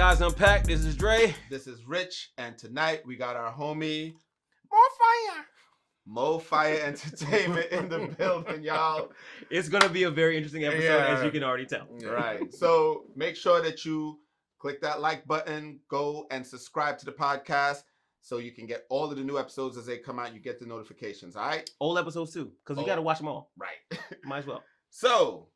guys, Unpacked. This is Dre. This is Rich, and tonight we got our homie More Fire Entertainment in the building, y'all. It's gonna be a very interesting episode, as you can already tell. Right. So make sure that you click that like button, go and subscribe to the podcast so you can get all of the new episodes as they come out. You get the notifications, all right? Old episodes too, because we gotta watch them all. Right. Might as well. So,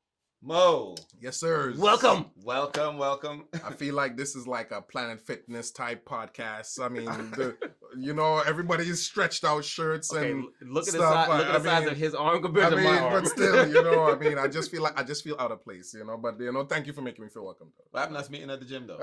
Mo. Yes, sir. Welcome. I feel like this is like a Planet Fitness type podcast. I mean, everybody's stretched out shirts and look at the stuff. size. Look at the size of his arm compared to my arm. But still, I just feel out of place, But thank you for making me feel welcome. What happened to us meeting at the gym, though?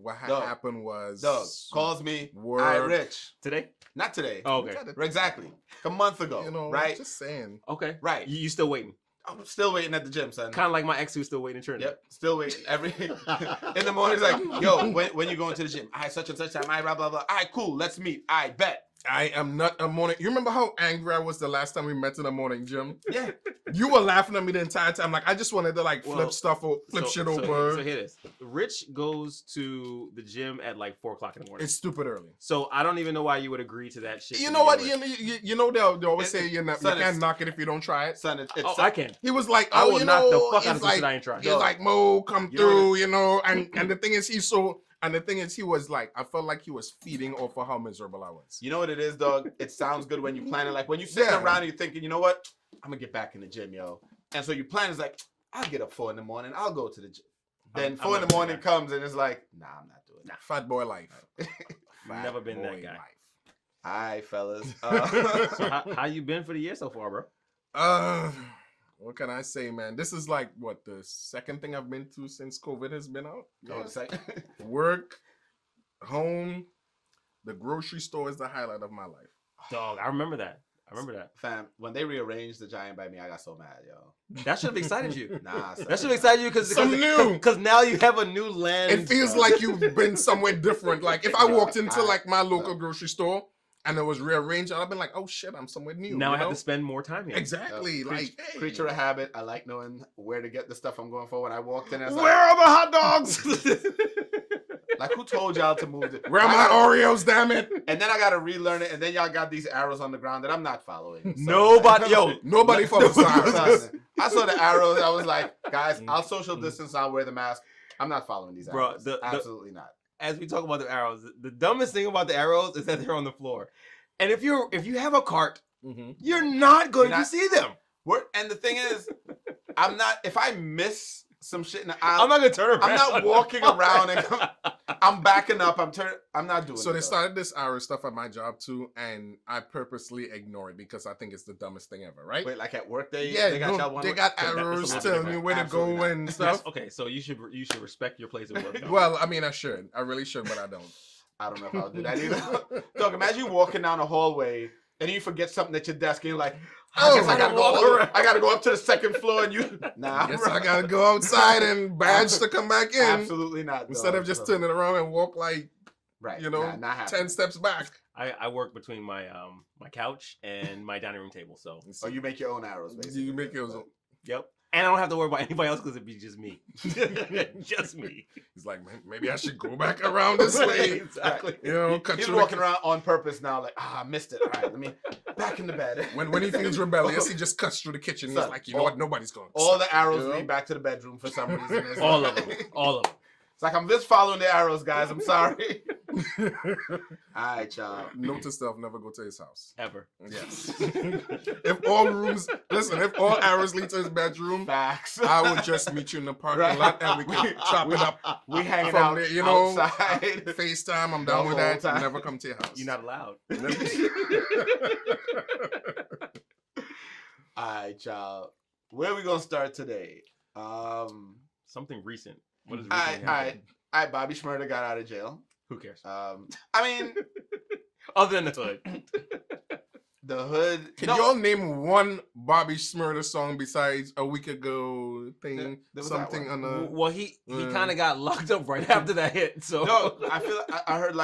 What happened was Doug calls me. Work. All right, Rich. Today? Not today. Oh, okay. Exactly. A month ago. Right? Just saying. Okay. Right. You still waiting? I'm still waiting at the gym, son. Kind of like my ex who's still waiting in Trinidad. Yep, still waiting. In the morning, he's like, yo, when you going to the gym? I such and such time. I blah, blah, blah. All right, cool. Let's meet. I bet. I am not a morning. You remember how angry I was the last time we met in the morning gym? Yeah. You were laughing at me the entire time. Like, I just wanted to flip shit over. So hear this. Rich goes to the gym at like 4 o'clock in the morning. It's stupid early. So I don't even know why you would agree to that shit. You know what? They always say you can't knock it if you don't try it. Son, I can. He was like, I will knock the fuck out of some shit I ain't tried. He's like, Mo, come through, and the thing is, he was like, I felt like he was feeding off of how miserable I was. You know what it is, dog? It sounds good when you plan it. Like when you sitting around and you're thinking, you know what? I'm gonna get back in the gym, yo. And so your plan is like, I'll get up 4 in the morning. I'll go to the gym. Then 4 in the morning comes and it's like, nah, I'm not doing that. Fat boy life. Never been that guy. All right, fellas. So how you been for the year so far, bro? What can I say, man? This is like the second thing I've been through since COVID has been out. Work, home, the grocery store is the highlight of my life. Dog, I remember that. Fam, when they rearranged the Giant by me, I got so mad, yo. That should have excited you. Nah, that should have excited you because now you have a new lens. It feels like you've been somewhere different. Like if I walked into my local grocery store and it was rearranged, I'd been like, oh shit, I'm somewhere new. Now I have to spend more time here. Exactly. Creature of habit. I like knowing where to get the stuff I'm going for. When I walked in, I was where are the hot dogs? Like, who told y'all to move it? Where are my Oreos, damn it? And then I got to relearn it. And then y'all got these arrows on the ground that I'm not following. So nobody follows the arrows. I saw the arrows. I was like, guys, I'll social distance. I'll wear the mask. I'm not following these arrows. Absolutely not. As we talk about the arrows, the dumbest thing about the arrows is that they're on the floor. And if you have a cart, you're not going to see them. And the thing is, if I miss some shit in the aisle, I'm not going to turn around. I'm not walking around and I'm backing up. I'm not doing it. So they started this arrow stuff at my job too, and I purposely ignore it because I think it's the dumbest thing ever, right? Wait, like at work they got arrows telling you where to go and stuff. Okay, so you should respect your place at work. Well, I mean, I should. I really should, but I don't. I don't know if I'll do that either. Dog, imagine you walking down a hallway and you forget something at your desk and you're like, I gotta go up to the second floor and you I gotta go outside and badge to come back in. Absolutely not. Instead of just turning around and walk 10 steps back. I work between my my couch and my dining room table, so you make your own arrows, basically. You make your own. Yep. And I don't have to worry about anybody else because it'd be just me. Just me. He's like, maybe I should go back around this way. Exactly. He's walking around on purpose now, like, I missed it. All right, let me back in the bed. When he feels rebellious, he just cuts through the kitchen. He's like, you know what? Nobody's going. All the arrows lead back to the bedroom for some reason. All of them. It's like, I'm just following the arrows, guys. I'm sorry. All right, y'all. Note to self, never go to his house. Ever. Yes. If all arrows lead to his bedroom, facts. I would just meet you in the parking lot and we can chop it up. We hanging from out there, outside. FaceTime, I'm down with that. Time. Never come to your house. You're not allowed. All right, y'all. Where are we going to start today? Something recent. What is recent? All right. Bobby Shmurda got out of jail. Who cares? I mean, other than the hood. The hood. Can y'all name one Bobby Shmurda song besides A Week Ago thing? Something on the. Well, he kind of got locked up right after that hit. So no, I feel I heard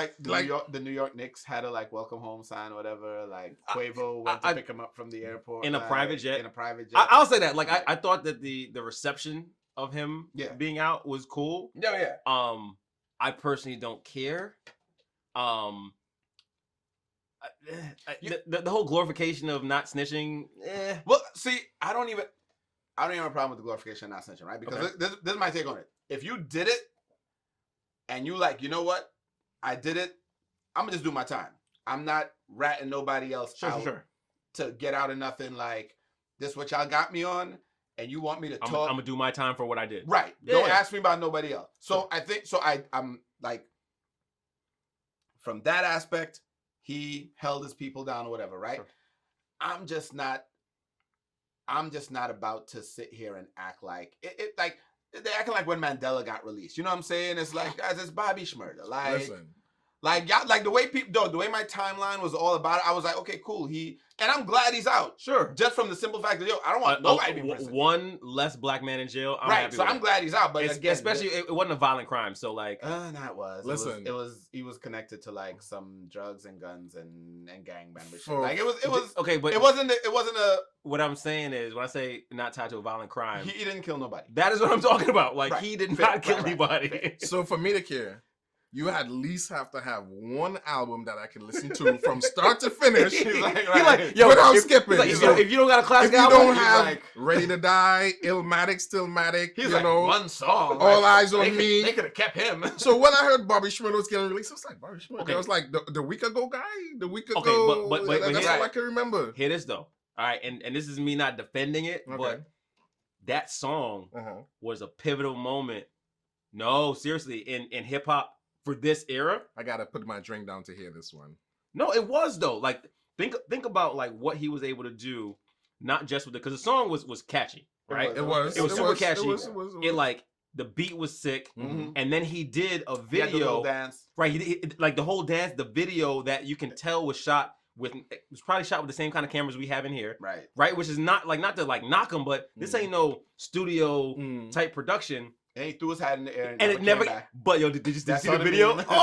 the New York Knicks had a welcome home sign or whatever. Like Quavo went to pick him up from the airport in a private jet. In a private jet. I'll say that. I thought that the reception of him being out was cool. Yeah. I personally don't care. The whole glorification of not snitching. Well, see, I don't even have a problem with the glorification of not snitching, right? Because this is my take on it. If you did it, and you like, you know what, I did it, I'm gonna just do my time. I'm not ratting nobody else out to get out of nothing. Like, this is what y'all got me on, and you want me to talk. I'm gonna do my time for what I did. Right. Yeah. Don't ask me about nobody else. So I think I'm like, from that aspect, he held his people down or whatever, right? Sure. I'm just not about to sit here and act like it like they're acting like when Mandela got released. You know what I'm saying? It's like, guys, it's Bobby Shmurda. Like, listen. Like, y'all, like the way my timeline was all about it, I was like, okay, cool. And I'm glad he's out. Sure. Just from the simple fact that, I don't want nobody to be prison. One less black man in jail. I'm glad he's out. But again, especially it wasn't a violent crime, so like. No, it was. Listen, he was connected to like some drugs and guns and gang membership. Like it was okay, but it wasn't a. What I'm saying is, when I say not tied to a violent crime, he didn't kill nobody. That is what I'm talking about. Like, he did not kill anybody. So for me to care, you at least have to have one album that I can listen to from start to finish. He's like, yo, without skipping. Like, if you don't got a classic album, if you don't have Ready to Die, Illmatic, Stillmatic, he's one song. All Eyes on Me. They could have kept him. So when I heard Bobby Shmurda was getting released, I was like, Bobby Shmurda. Okay. I was like, the week ago guy? The week ago? Okay, but that's all I can remember. Hear this, though. All right, and this is me not defending it, but that song was a pivotal moment. No, seriously, in hip-hop. For this era, I gotta put my drink down to hear this one. No, it was though. Like think about like what he was able to do, not just with because the song was catchy, right? It was super catchy. It was. It like the beat was sick, and then he did a video, he had the little dance, right? He like the whole dance, the video that you can tell was shot with. It was probably shot with the same kind of cameras we have in here, right? Which is not to like knock him, but this ain't no studio type production. And he threw his hat in the air, and it never. But yo, did you see the video? With the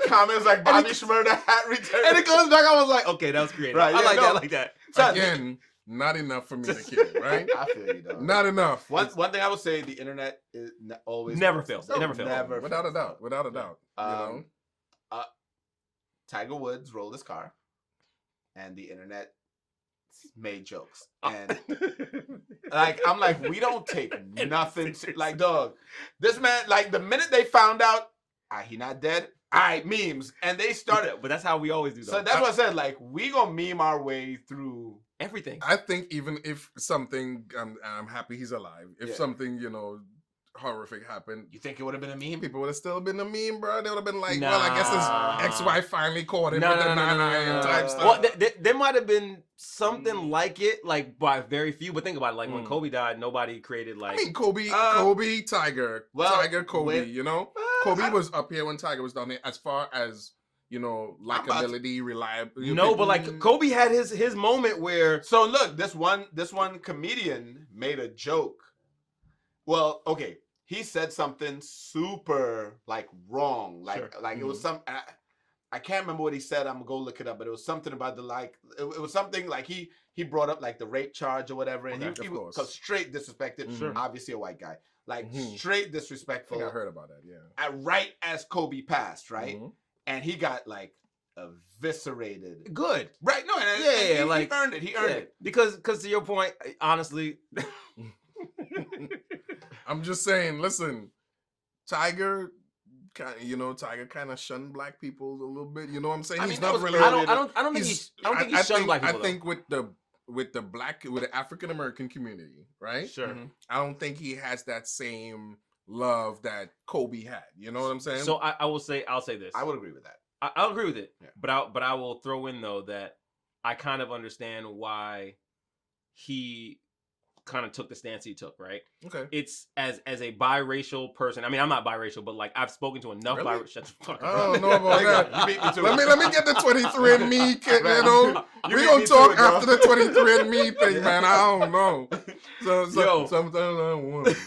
comments like Bobby Shmurda hat return, and it goes back. I was like, okay, that was creative. Right, I like that. Again, not enough for me to care, right? I feel you, though. Not enough. One thing I would say: the internet is always never fails. It never fails. Without a doubt. Without a doubt. You know, Tiger Woods rolled his car, and the internet made jokes, and like I'm like, we don't take nothing like, dog, this man, like the minute they found out he not dead, memes, and they started, but that's how we always do. So that's what I said, like, we gonna meme our way through everything. I think even if something, I'm happy he's alive. If something, horrific happened, you think it would have been a meme? People would have still been a meme, bro. They would have been like, well, I guess his ex-wife finally caught him with the 9/9 type stuff. Well, there might have been something like it, like by very few. But think about it, like when Kobe died, nobody created like. I mean, Kobe, Tiger, Tiger, Kobe. Kobe was up here when Tiger was down there. As far as likability, reliability. No, but like Kobe had his moment where. So look, this one comedian made a joke. Well, okay. He said something super like wrong, like it was some. I can't remember what he said. I'm gonna go look it up, but it was something about it was something like he brought up like the rape charge or whatever, and he was straight disrespected. Obviously a white guy, like straight disrespectful. I think I heard about that. Yeah. Right as Kobe passed, right, and he got like eviscerated. Good, right? No, he earned it. He earned it because to your point, honestly. I'm just saying, listen, Tiger kind of shunned black people a little bit. You know what I'm saying? He's not really. I don't think he shunned black people. I think with the African American community, right? Sure. I don't think he has that same love that Kobe had. You know what I'm saying? So I'll say this. I would agree with that. I'll agree with it. Yeah. But I will throw in though that I kind of understand why he kind of took the stance he took, right? Okay. It's as a biracial person. I mean, I'm not biracial, but like I've spoken to enough biracial. Shut the fuck up. I don't know about that. You beat me too. Let me get the 23andMe kit, we gonna talk after the 23andMe thing, man. I don't know. So sometimes I want.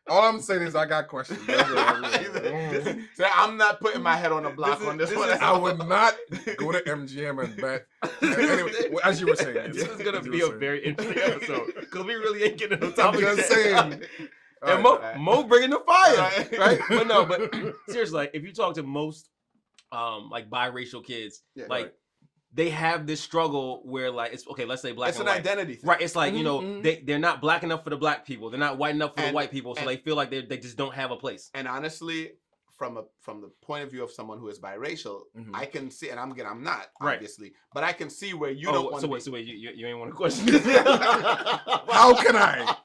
All I'm saying is I got questions. So I'm not putting my head on the block on this one. I would not go to MGM and bet. Anyway, as you were saying, this is gonna be a very interesting episode because we really ain't getting no topic. I'm just saying. And Mo bringing the fire, right? But no, but seriously, like if you talk to most like biracial kids, they have this struggle where like it's okay, let's say black it's and an white. Identity thing. Right, it's like you know they're not black enough for the black people, they're not white enough for the white people, so they feel like they just don't have a place. And honestly, from the point of view of someone who is biracial, I can see, and I'm not obviously, but I can see where you don't want to. So wait, you ain't want to question. How can I?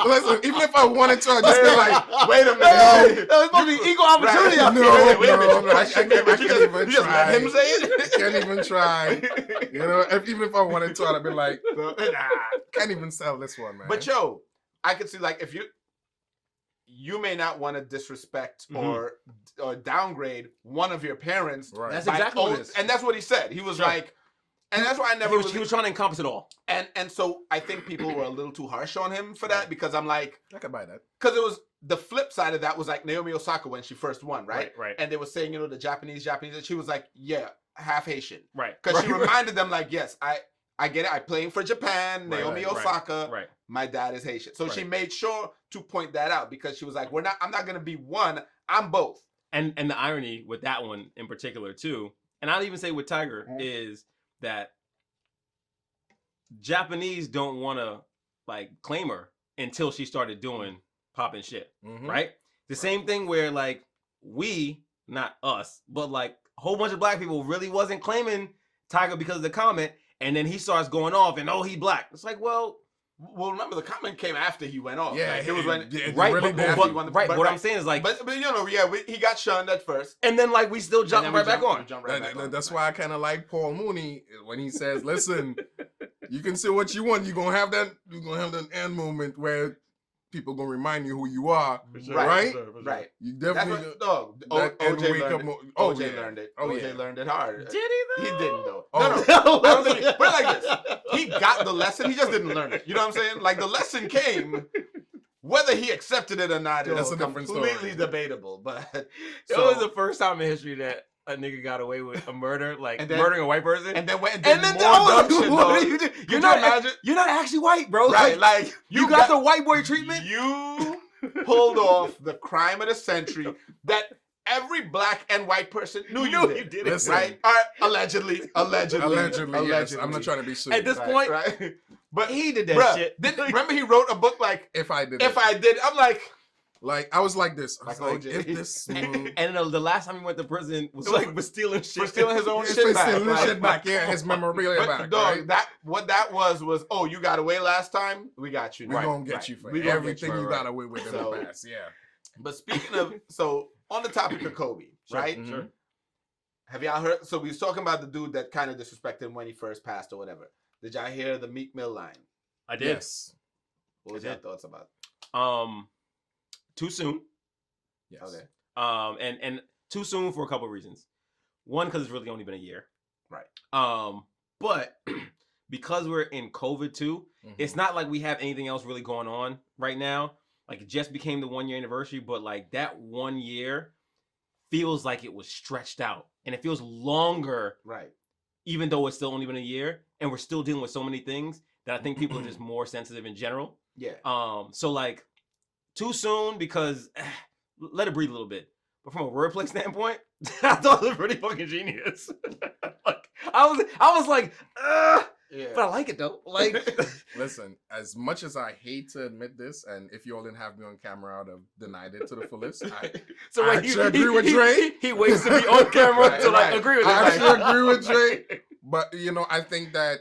Listen, even if I wanted to, I'd just be like, wait a minute. That was supposed to be equal opportunity. No, I can't even just try. let him say it. Can't even try. You know, even if I wanted to, I'd be like, can't even sell this one, man. But yo, I could see like if you may not want to disrespect or downgrade one of your parents. Right. That's exactly what it is. And that's what he said. He was like, and that's why I never he was trying to encompass it all. And so I think people were a little too harsh on him for that because I'm like, I could buy that. Because it was the flip side of that was like Naomi Osaka when she first won, right? Right. And they were saying, you know, the Japanese, and she was like, yeah, half Haitian. Right. Because she reminded them like, yes, I get it. I'm playing for Japan, Naomi Osaka. Right. My dad is Haitian. So she made sure to point that out because she was like, I'm not gonna be one, I'm both. And the irony with that one in particular too, and I'd even say with Tiger, is that Japanese don't want to like claim her until she started doing popping shit, right? The same thing where like we, not us, but like a whole bunch of black people really wasn't claiming Tiger because of the comment, and then he starts going off and he black. It's like, well, remember the comment came after he went off. Yeah, like, it was when right. Really but what I'm saying is like, but you know, he got shunned at first, and then like we still jump right back on. That's why I kind of like Paul Mooney when he says, "Listen, you can say what you want. You're gonna have that end moment where people gonna remind you who you are, right? Right. You definitely. OJ learned it. OJ learned it hard. Did he though? He didn't though. No. I don't think put it like this. He got the lesson. He just didn't learn it. You know what I'm saying? Like the lesson came. Whether he accepted it or not is completely debatable. But it was the first time in history that a nigga got away with a murder, like murdering a white person, and then went and did more dumb shit. What you did? You're not actually white, bro. Right? Like you got the white boy treatment. You pulled off the crime of the century that every black and white person knew you did it. Listen, right? All right, allegedly. Yes. I'm not trying to be sued. At this point, right? But he did that shit. Remember, he wrote a book like If I Did. I'm like I was like this. I was like, OJ. if this. And the last time he went to prison was like for stealing shit. For stealing his own shit back. Yeah, his memorabilia back. Dog, right? What that was you got away last time. We got you. We're gonna get you for everything you got away with in the past. Yeah. But speaking of, on the topic of Kobe, right? Sure. Have y'all heard? So we was talking about the dude that kind of disrespected him when he first passed or whatever. Did y'all hear the Meek Mill line? I did. Yes. What was your thoughts about? Too soon. Yes. Okay. And too soon for a couple of reasons. One, because it's really only been a year. Right. But because we're in COVID too, it's not like we have anything else really going on right now. Like it just became the 1 year anniversary, but like that 1 year feels like it was stretched out, and it feels longer. Right. Even though it's still only been a year, and we're still dealing with so many things that I think people are just more sensitive in general. Yeah. So like too soon because let it breathe a little bit. But from a wordplay standpoint, I thought it was pretty fucking genius. Like I was like, but I like it though. Like, listen, as much as I hate to admit this, and if you all didn't have me on camera, I would have denied it to the fullest. So I actually agree with Dre. He waits to be on camera to like agree with it. I actually agree with Dre. But I think that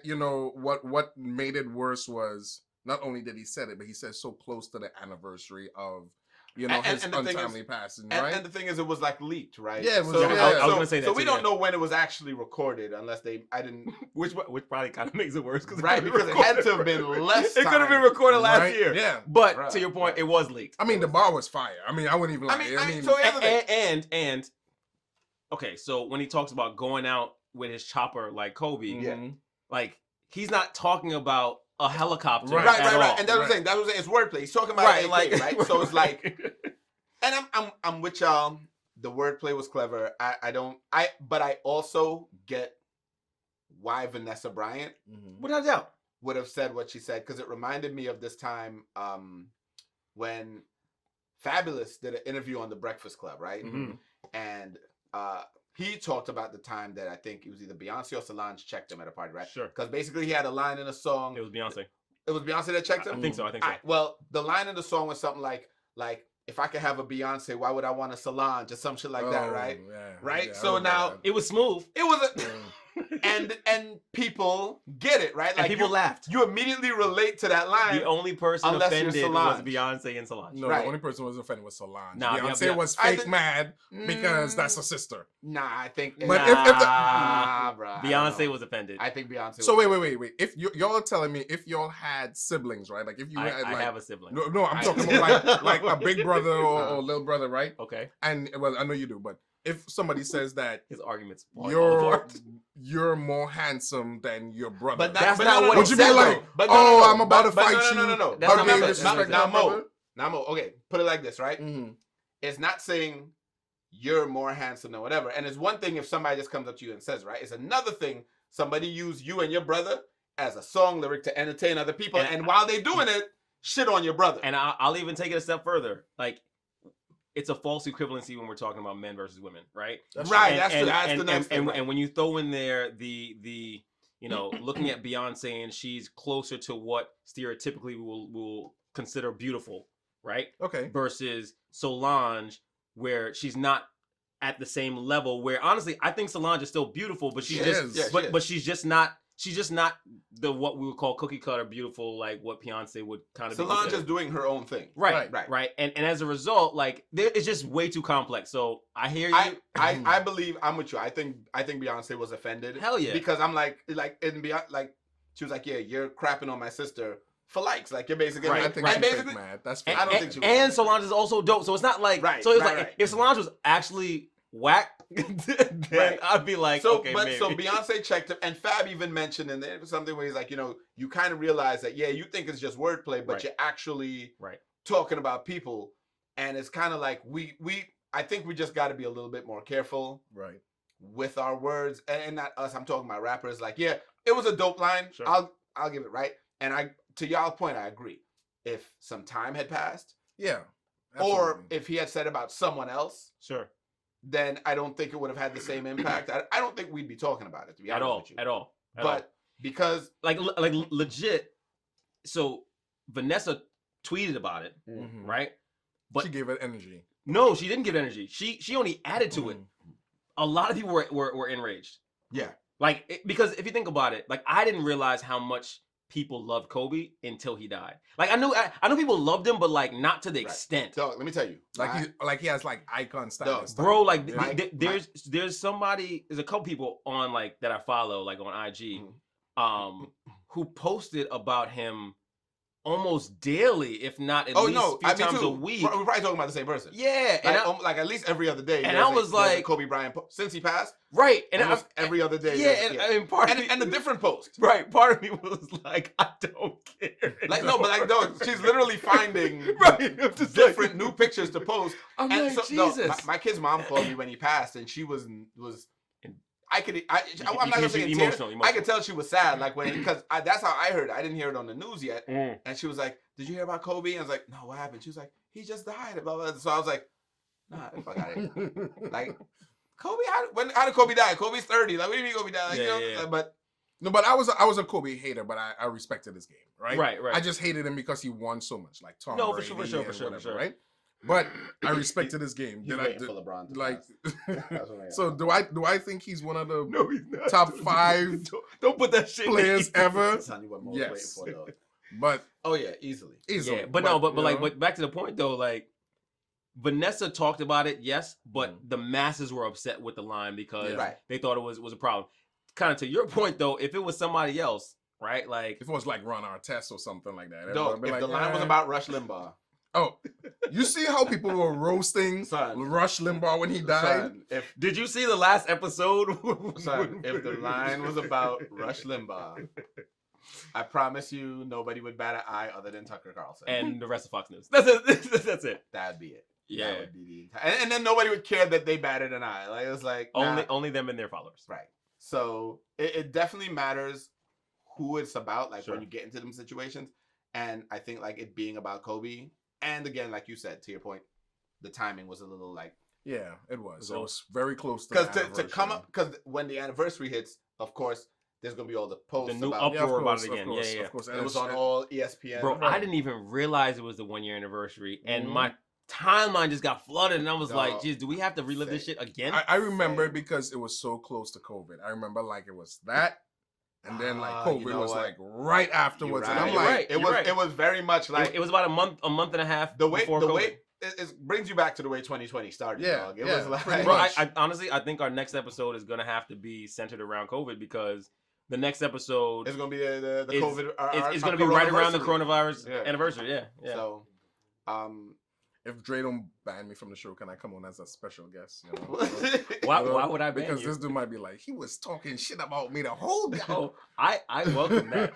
what made it worse was not only did he said it, but he said so close to the anniversary of his untimely passing, right? And the thing is, it was like leaked, right? Yeah, it was. I was gonna say that. So we don't know when it was actually recorded, unless I didn't. Which probably kind of makes it worse, because it had to have been less. It could have been recorded last year. Yeah, but to your point, it was leaked. I mean, the bar was fire. I mean, I wouldn't even lie. And okay, so when he talks about going out with his chopper like Kobe, like he's not talking about a helicopter. Right. All. And that's what I'm saying. That's what I'm saying. It's wordplay. He's talking about AK, right? So it's like, and I'm with y'all. The wordplay was clever. But I also get why Vanessa Bryant, without doubt, would have said what she said, because it reminded me of this time when Fabulous did an interview on The Breakfast Club, right? And he talked about the time that I think it was either Beyonce or Solange checked him at a party, right? Sure. Because basically he had a line in a song. It was Beyonce. It was Beyonce that checked him? I think so. Well, the line in the song was something like, if I could have a Beyonce, why would I want a Solange or some shit like that, right? Yeah, right? Yeah, so now it was smooth. It was and people get it, right? Like and people laughed. You immediately relate to that line. The only person offended was Beyonce and Solange. No, right. the only person who was offended was Solange. Nah, Beyonce was fake mad because that's her sister. Nah, I think. But bro, Beyonce was offended. I think Beyonce. So wait. If y'all are telling me if y'all had siblings, right? Like if you had, I have a sibling. No, I'm talking about like a big brother or little brother, right? Okay. And well, I know you do, but if somebody says that his arguments you're more handsome than your brother, but that's not what would you be like? I'm about to fight you. No. Now, Mo. Okay, put it like this, right? It's not saying you're more handsome than whatever. And it's one thing if somebody just comes up to you and says, right? It's another thing somebody use you and your brother as a song lyric to entertain other people, and while they doing it, shit on your brother. And I'll even take it a step further, like. It's a false equivalency when we're talking about men versus women, right? That's right. That's the next thing. And when you throw in there the looking at Beyonce and she's closer to what stereotypically we'll consider beautiful, right? Okay. Versus Solange, where she's not at the same level. Where honestly, I think Solange is still beautiful, but she's she's just not the what we would call cookie cutter beautiful, like what Beyonce would kind of be. Solange is doing her own thing. Right. And as a result, like it's just way too complex. So I hear you. I believe I'm with you. I think Beyonce was offended. Hell yeah. Because I'm like she was like, yeah, you're crapping on my sister for likes. Like you're basically I think she's fake mad. That's fake. I don't think she was. And Solange is also dope. So it's not like so it's like if Solange was actually whack, then I'd be like, okay, maybe. So Beyonce checked him, and Fab even mentioned in there something where he's like, you kind of realize that, yeah, you think it's just wordplay, but you're actually talking about people, and it's kind of like I think we just got to be a little bit more careful, with our words, and not us. I'm talking about rappers. Like, yeah, it was a dope line. Sure. I'll give it right, and to y'all point, I agree. If some time had passed, absolutely. Or if he had said about someone else, then I don't think it would have had the same impact. I don't think we'd be talking about it, to be honest with you. At all. But because like legit, so Vanessa tweeted about it, right? But she gave it energy. No, she didn't give it energy. She only added to it. A lot of people were enraged. Yeah. Like because if you think about it, like I didn't realize how much people loved Kobe until he died. Like I know people loved him, but like not to the extent. So let me tell you, he has like icon status, bro. Like there's a couple people on like that I follow like on IG, who posted about him almost daily, if not at least a few times a week. We're probably talking about the same person. Yeah, like at least every other day. And I was like, Kobe Bryant since he passed, right? And every other day. Yeah, and part of me, and a different post. Right, part of me was like, I don't care. Like no, but like no, she's literally finding different new pictures to post. I'm like, Jesus. My kid's mom called me when he passed, and she was. I'm not gonna say emotional. I could tell she was sad, like because that's how I heard it. I didn't hear it on the news yet, and she was like, "Did you hear about Kobe?" And I was like, "No, what happened?" She was like, "He just died." Blah, blah, blah. So I was like, "Nah, fuck out of here." Like, Kobe, how did Kobe die? Kobe's 30. Like, what do you mean Kobe died? Like, But no, but I was a Kobe hater, but I respected his game, right? Right. I just hated him because he won so much, like Tom Brady. For sure. Right. But I respected his game. He's waiting for LeBron to like, pass. So do I think he's one of the he's not. top 5 don't put that shit players ever? Yes. Waiting for, but easily. Yeah, but back to the point though, like Vanessa talked about it, yes, but the masses were upset with the line because they thought it was a problem. Kind of to your point though, if it was somebody else, right? Like if it was like Ron Artest or something like that. If the line was about Rush Limbaugh. Oh, you see how people were roasting Rush Limbaugh when he died? Did you see the last episode? If the line was about Rush Limbaugh, I promise you, nobody would bat an eye other than Tucker Carlson and the rest of Fox News. That's it. That's it. That'd be it. Yeah. That would be the entire, and then nobody would care that they batted an eye. Like it was like only them and their followers. Right. So it definitely matters who it's about. Like when you get into them situations, and I think like it being about Kobe, and again, like you said, to your point, the timing was a little like. Yeah, it was. It was very close to to come up because when the anniversary hits, of course, there's gonna be all the posts, the new about uproar about it again. Of course, and it was on all ESPN. Bro, I didn't even realize it was the 1 year anniversary, and my timeline just got flooded, and I was like, "Geez, do we have to relive this shit again?" I remember it because it was so close to COVID. I remember like it was that. And then like COVID was like right afterwards, and I'm like, it was very much like it was about a month and a half before COVID. It brings you back to the way 2020 started. Yeah, dog. It was like, bro, I honestly, I think our next episode is gonna have to be centered around COVID because the next episode is gonna be the COVID. It's gonna be right around the coronavirus anniversary. Yeah. So, if Dre don't ban me from the show, can I come on as a special guest? You know? Why would I ban because you? This dude might be like, he was talking shit about me the whole time. Oh, I welcome that.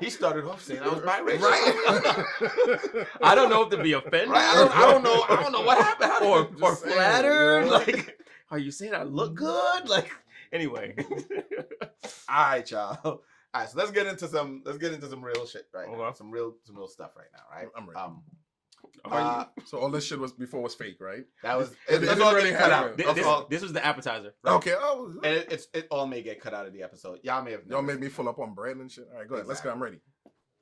He started off saying I was biracial. Right? I don't know if to be offended. Right? I don't know what happened. Or flattered. Like, are you saying I look good? Like, anyway. All right, y'all. All right, so let's get into some real shit right now. Some real stuff right now, right? I'm ready. So all this shit was fake, right? That was that's all really cut out. This was the appetizer. Right? Okay. Oh, and it all may get cut out of the episode. Y'all made me full up on bread and shit. All right, go ahead. Let's go. I'm ready.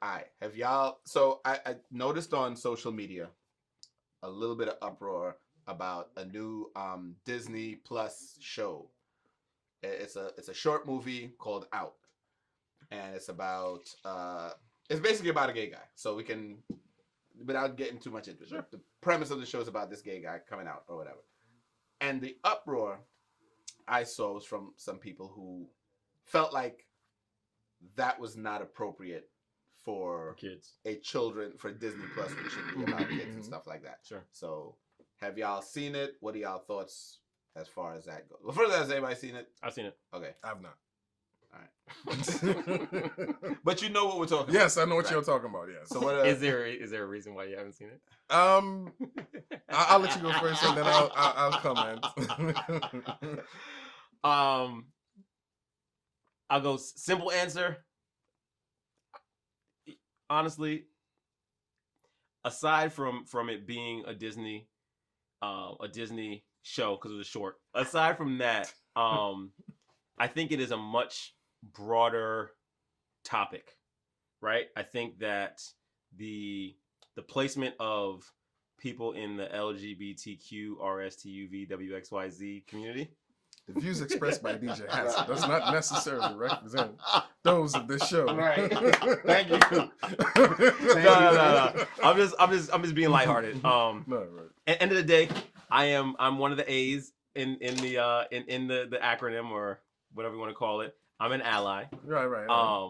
All right. Have y'all? So I noticed on social media a little bit of uproar about a new Disney Plus show. It's a short movie called Out, and it's about it's basically about a gay guy. So we can. Without getting too much into it, the premise of the show is about this gay guy coming out or whatever. And the uproar I saw was from some people who felt like that was not appropriate for kids, for Disney Plus, which should be about kids and stuff like that. Sure. So, have y'all seen it? What are y'all thoughts as far as that goes? Well, first, has anybody seen it? I've seen it. Okay, I've not. All right. But you know what we're talking about. Yes, I know what you're talking about. Yes. So what is there a reason why you haven't seen it? I'll let you go first and then I'll comment. I'll go simple answer. Honestly, aside from it being a Disney show because it was short. Aside from that, I think it is a much broader topic, right? I think that the placement of people in the LGBTQ, RSTUV, WXYZ community. The views expressed by DJ Hanson does not necessarily represent those of this show. Right. Thank you. No. I'm just being lighthearted. No, right. At the end of the day, I'm one of the A's in the acronym or whatever you want to call it. I'm an ally. Right.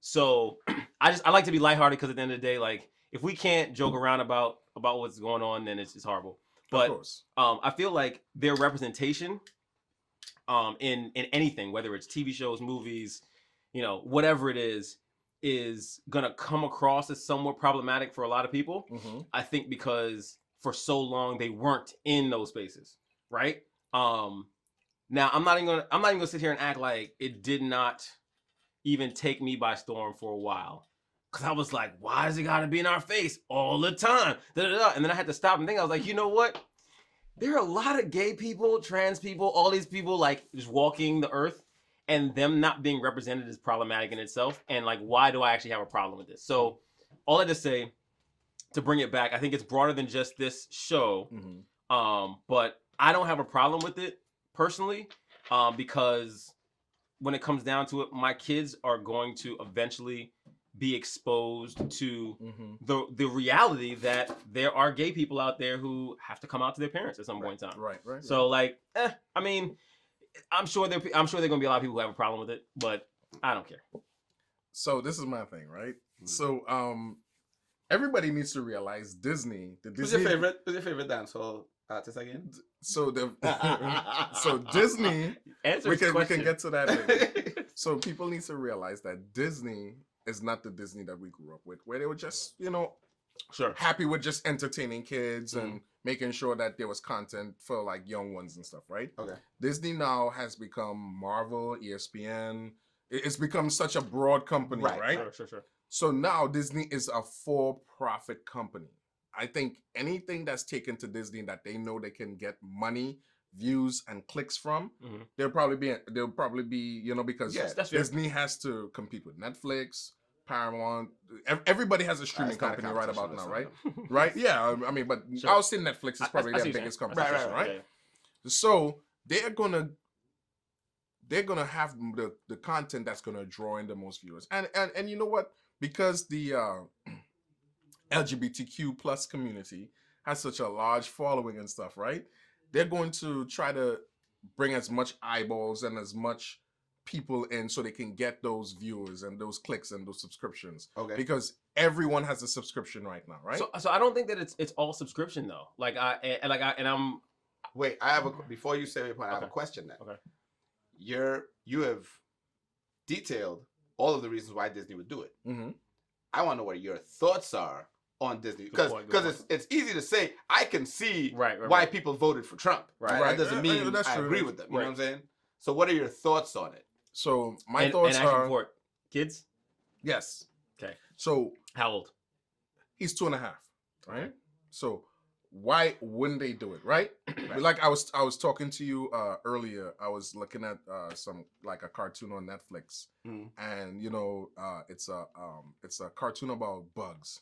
So I like to be lighthearted because at the end of the day, like if we can't joke around about what's going on, then it's horrible. But of course. I feel like their representation in anything, whether it's TV shows, movies, whatever it is gonna come across as somewhat problematic for a lot of people. Mm-hmm. I think because for so long they weren't in those spaces, right? Now I'm not even gonna sit here and act like it did not even take me by storm for a while, because I was like, why does it gotta be in our face all the time? And then I had to stop and think. I was like, you know what? There are a lot of gay people, trans people, all these people like just walking the earth, and them not being represented is problematic in itself. And like, why do I actually have a problem with this? So all I just say, to bring it back, I think it's broader than just this show. Mm-hmm. But I don't have a problem with it personally, because when it comes down to it, my kids are going to eventually be exposed to the reality that there are gay people out there who have to come out to their parents at some point in time. Right. So like, I mean, I'm sure there are gonna be a lot of people who have a problem with it, but I don't care. So this is my thing, right? Mm-hmm. So everybody needs to realize Disney. Who's your favorite dancehall artist again? So Disney. We can get to that later. So people need to realize that Disney is not the Disney that we grew up with, where they were just, happy with just entertaining kids and making sure that there was content for like young ones and stuff, right? Okay. Disney now has become Marvel, ESPN. It's become such a broad company, right? Sure. So now Disney is a for-profit company. I think anything that's taken to Disney that they know they can get money, views, and clicks from, they'll probably be, because Disney has to compete with Netflix, Paramount. Everybody has a streaming company right about now, right? Right? Yeah, I mean, but I'll say Netflix is probably their biggest competition, right? So they're gonna have the content that's gonna draw in the most viewers, and you know what? Because the LGBTQ plus community has such a large following and stuff, right? They're going to try to bring as much eyeballs and as much people in so they can get those viewers and those clicks and those subscriptions. Okay. Because everyone has a subscription right now, right? So I don't think that it's all subscription though. Wait, I have before you say your point, I have a question then. Okay. You have detailed all of the reasons why Disney would do it. Mm-hmm. I want to know what your thoughts are on Disney, because it's easy to say I can see why people voted for Trump. Right. That doesn't mean I agree with them. You know what I'm saying? So what are your thoughts on it? So my thoughts are for kids. Yes. Okay. So how old? He's 2.5. Right. So why wouldn't they do it? Right. Like I was talking to you earlier. I was looking at some like a cartoon on Netflix, and it's a cartoon about bugs.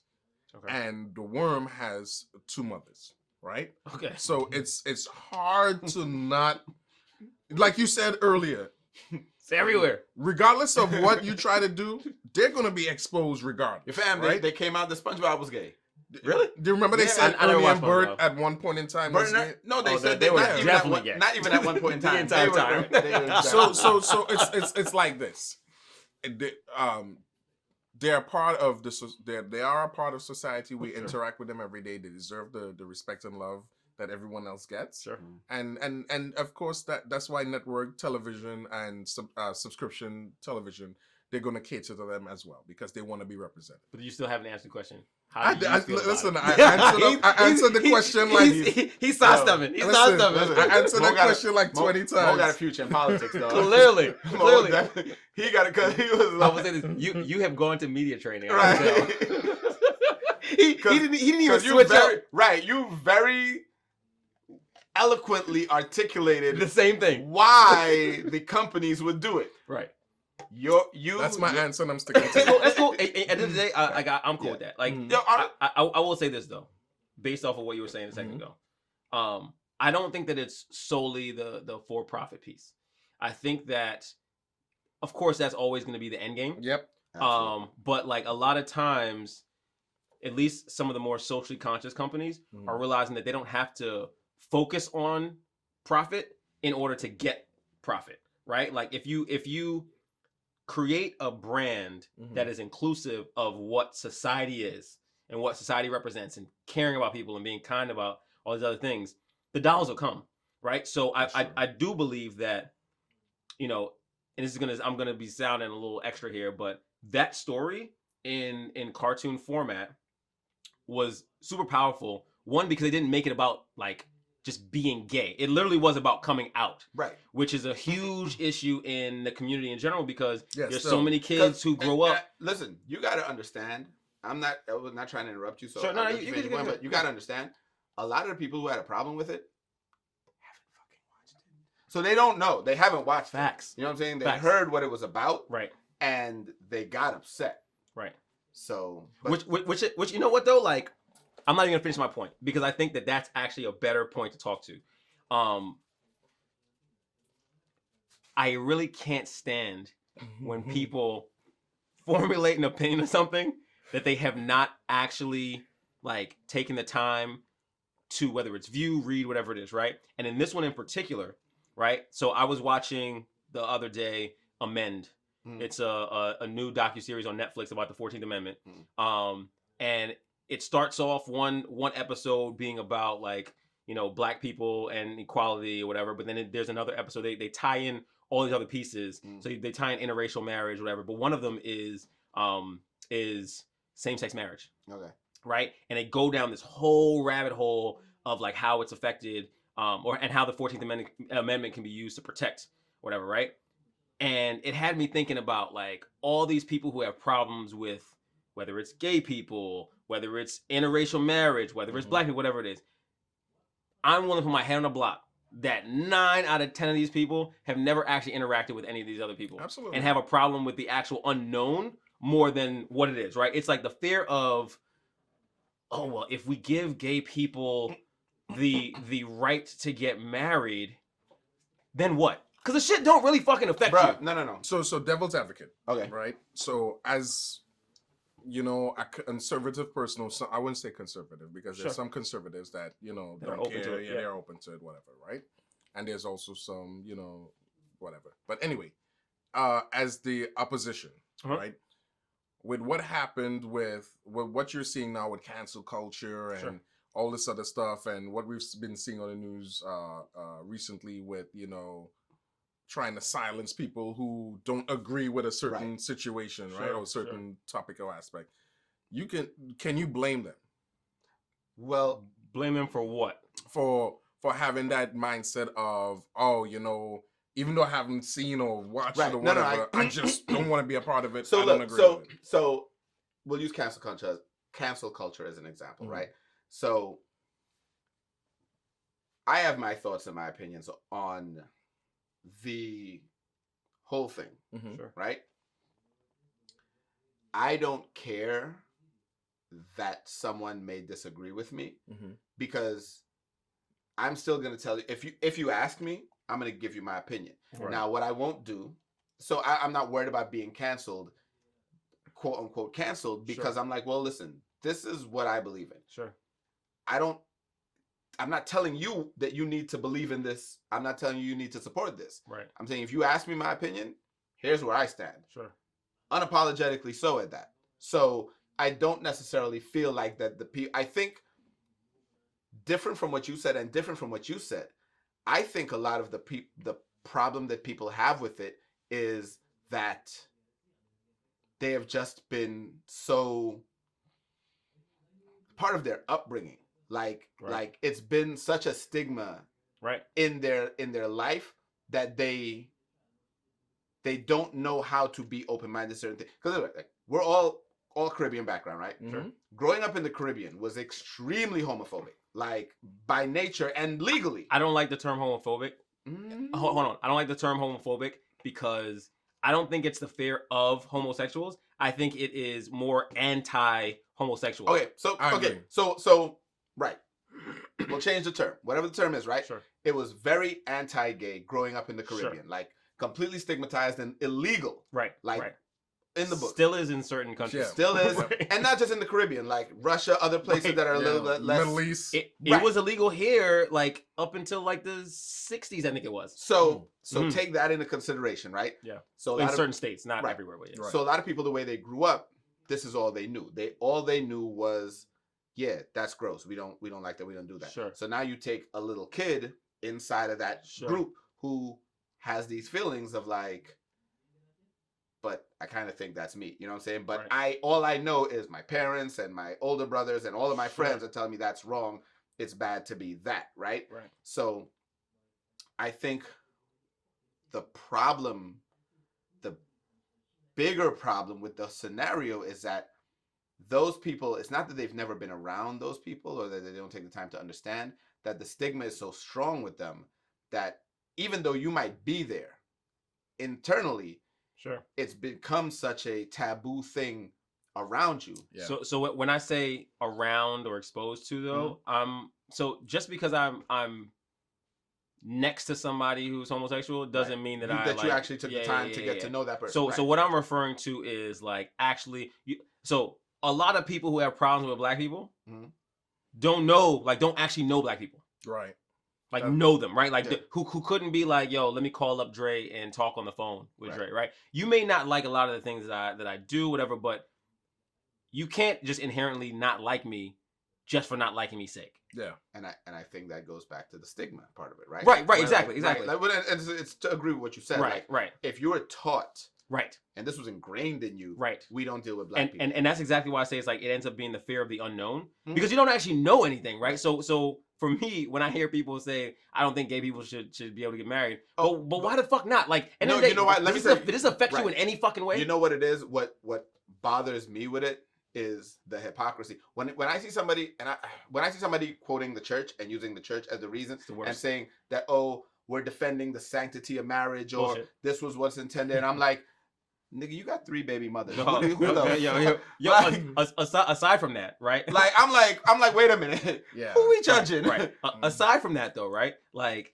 Okay. And the worm has 2 mothers, right? Okay. So it's hard to not, like you said earlier, it's everywhere. Regardless of what you try to do, they're gonna be exposed regardless. Your family, right? They came out the SpongeBob was gay. Really? Do you remember they said Ernie and Bert at one point in time? No, they said they were definitely gay. Not even at one point in time. The entire time. So it's like this. They are part of they are a part of society. We interact with them every day. They deserve the respect and love that everyone else gets. Sure. And of course that's why network television and subscription television, they're going to cater to them as well because they want to be represented. But you still haven't answered the question. I answered the question like he's sidestepping. He's sidestepping. I answered the question like 20 times. Mo got a future in politics, though. Clearly. He got it because he was. I would say this. You have gone to media training, right? he didn't even switch up. Right. You very eloquently articulated the same thing. Why the companies would do it. Right. That's my answer, and I'm sticking to it. That's cool. At the end of the day, I'm cool with that. Like, I will say this though, based off of what you were saying a second ago. I don't think that it's solely the for-profit piece. I think that, of course, that's always going to be the end game. Yep. But like a lot of times, at least some of the more socially conscious companies are realizing that they don't have to focus on profit in order to get profit, right? Like if you create a brand that is inclusive of what society is and what society represents and caring about people and being kind about all these other things, the dollars will come, right? So I do believe that, and I'm gonna be sounding a little extra here, but that story in cartoon format was super powerful. One, because they didn't make it about like just being gay. It literally was about coming out, right? Which is a huge issue in the community in general because there's so many kids who grow up. Listen, you got to understand. I was not trying to interrupt you. So sure, but you got to understand. A lot of the people who had a problem with it haven't fucking watched it, so they don't know. They haven't watched Facts. You know what I'm saying? They heard what it was about, right? And they got upset, right? So, which you know what though, like. I'm not even gonna finish my point because I think that that's actually a better point to talk to. I really can't stand when people formulate an opinion of something that they have not actually like taken the time to, whether it's view, read, whatever it is, right? And in this one in particular, right? So I was watching the other day Amend. It's a new docuseries on Netflix about the 14th Amendment. And it starts off one episode being about like, Black people and equality or whatever, but then there's another episode they tie in all these other pieces. So they tie in interracial marriage, whatever. But one of them is same-sex marriage. Okay. Right? And they go down this whole rabbit hole of like how it's affected, and how the 14th Amendment can be used to protect whatever, right? And it had me thinking about like all these people who have problems with whether it's gay people, whether it's interracial marriage, whether it's black people, whatever it is. I'm willing to put my head on the block that 9 out of 10 of these people have never actually interacted with any of these other people. Absolutely. And have a problem with the actual unknown more than what it is, right? It's like the fear of, oh, well, if we give gay people the right to get married, then what? Because the shit don't really fucking affect you. No. So devil's advocate. Okay. Right? So as, you know, a conservative person, I wouldn't say conservative because there's some conservatives that, you know, don't care. Yeah, they're open to it, whatever, right? And there's also some, you know, whatever. But anyway, as the opposition, right? With what happened with what you're seeing now with cancel culture and all this other stuff, and what we've been seeing on the news recently with, you know, trying to silence people who don't agree with a certain situation, right? Or a certain topic or aspect. Can you blame them? Well, blame them for what? For having that mindset of, oh, you know, even though I haven't seen or watched it or whatever, I just don't want to be a part of it. So I don't agree with it. So we'll use cancel culture as an example, right? So I have my thoughts and my opinions on the whole thing, right? I don't care that someone may disagree with me because I'm still going to tell you, if you ask me, I'm going to give you my opinion. Now, what I won't do, so I'm not worried about being canceled, quote unquote canceled, because I'm like, well, listen, this is what I believe in. I'm not telling you that you need to believe in this. I'm not telling you need to support this. I'm saying if you ask me my opinion, here's where I stand. Unapologetically so at that. So I don't necessarily feel like that I think different from what you said and different from what you said, I think a lot of the problem that people have with it is that they have just been so part of their upbringing. Like it's been such a stigma in their life that they don't know how to be open-minded to certain things. Because we're all Caribbean background, right? Growing up in the Caribbean was extremely homophobic, like by nature and legally. I don't like the term homophobic. Hold on. I don't like the term homophobic because I don't think it's the fear of homosexuals. I think it is more anti-homosexual. Okay, so right. We'll change the term. Whatever the term is, right? It was very anti-gay growing up in the Caribbean. Like completely stigmatized and illegal. In the book. Still is in certain countries. Still is. And not just in the Caribbean, like Russia, other places that are a little bit less. Middle East. It was illegal here, like up until like the 60s, I think it was. So take that into consideration, right? So in certain states, not everywhere. But So a lot of people, the way they grew up, this is all they knew. All they knew was, yeah, that's gross. We don't like that. We don't do that. So now you take a little kid inside of that group who has these feelings of like, but I kind of think that's me. You know what I'm saying? But all I know is my parents and my older brothers and all of my friends are telling me that's wrong. It's bad to be that, right? So I think the bigger problem with the scenario is that those people, it's not that they've never been around those people or that they don't take the time to understand that the stigma is so strong with them that even though you might be there internally, it's become such a taboo thing around you. So when I say around or exposed to though, so just because I'm next to somebody who's homosexual doesn't mean that you actually took the time to get to know that person. So what I'm referring to is like actually so a lot of people who have problems with black people don't actually know black people. Like know them, right? Like who couldn't be like, yo, let me call up Dre and talk on the phone with Dre, right? You may not like a lot of the things that I do, whatever, but you can't just inherently not like me just for not liking me sick. Yeah. And I think that goes back to the stigma part of it, right? Right, exactly. Right, and it's to agree with what you said. Right. If you were taught, right, and this was ingrained in you, right, we don't deal with black people. And that's exactly why I say it's like it ends up being the fear of the unknown because you don't actually know anything, right? So for me, when I hear people say, I don't think gay people should be able to get married, but why the fuck not? Like, and no, you know what? Did this affect you in any fucking way? You know what it is? What bothers me with it is the hypocrisy. When I see somebody quoting the church and using the church as the reason and saying that, oh, we're defending the sanctity of marriage or this was what's intended, and I'm like, nigga, you got 3 baby mothers. Aside from that, right? Like I'm like, wait a minute. Yeah. Who we judging? Right. Aside from that, though, right? Like,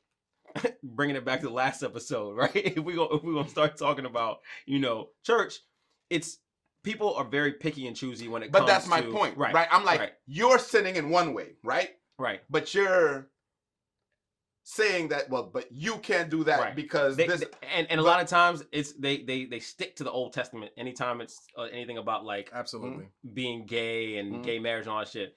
bringing it back to the last episode, right? If we're gonna start talking about, church, it's people are very picky and choosy when it comes to... But that's my point, right? I'm like, you're sinning in one way, right? Right. But you're saying that, well, but you can't do that because this... And a lot of times, it's they stick to the Old Testament anytime it's anything about, like... Absolutely. Being gay and gay marriage and all that shit.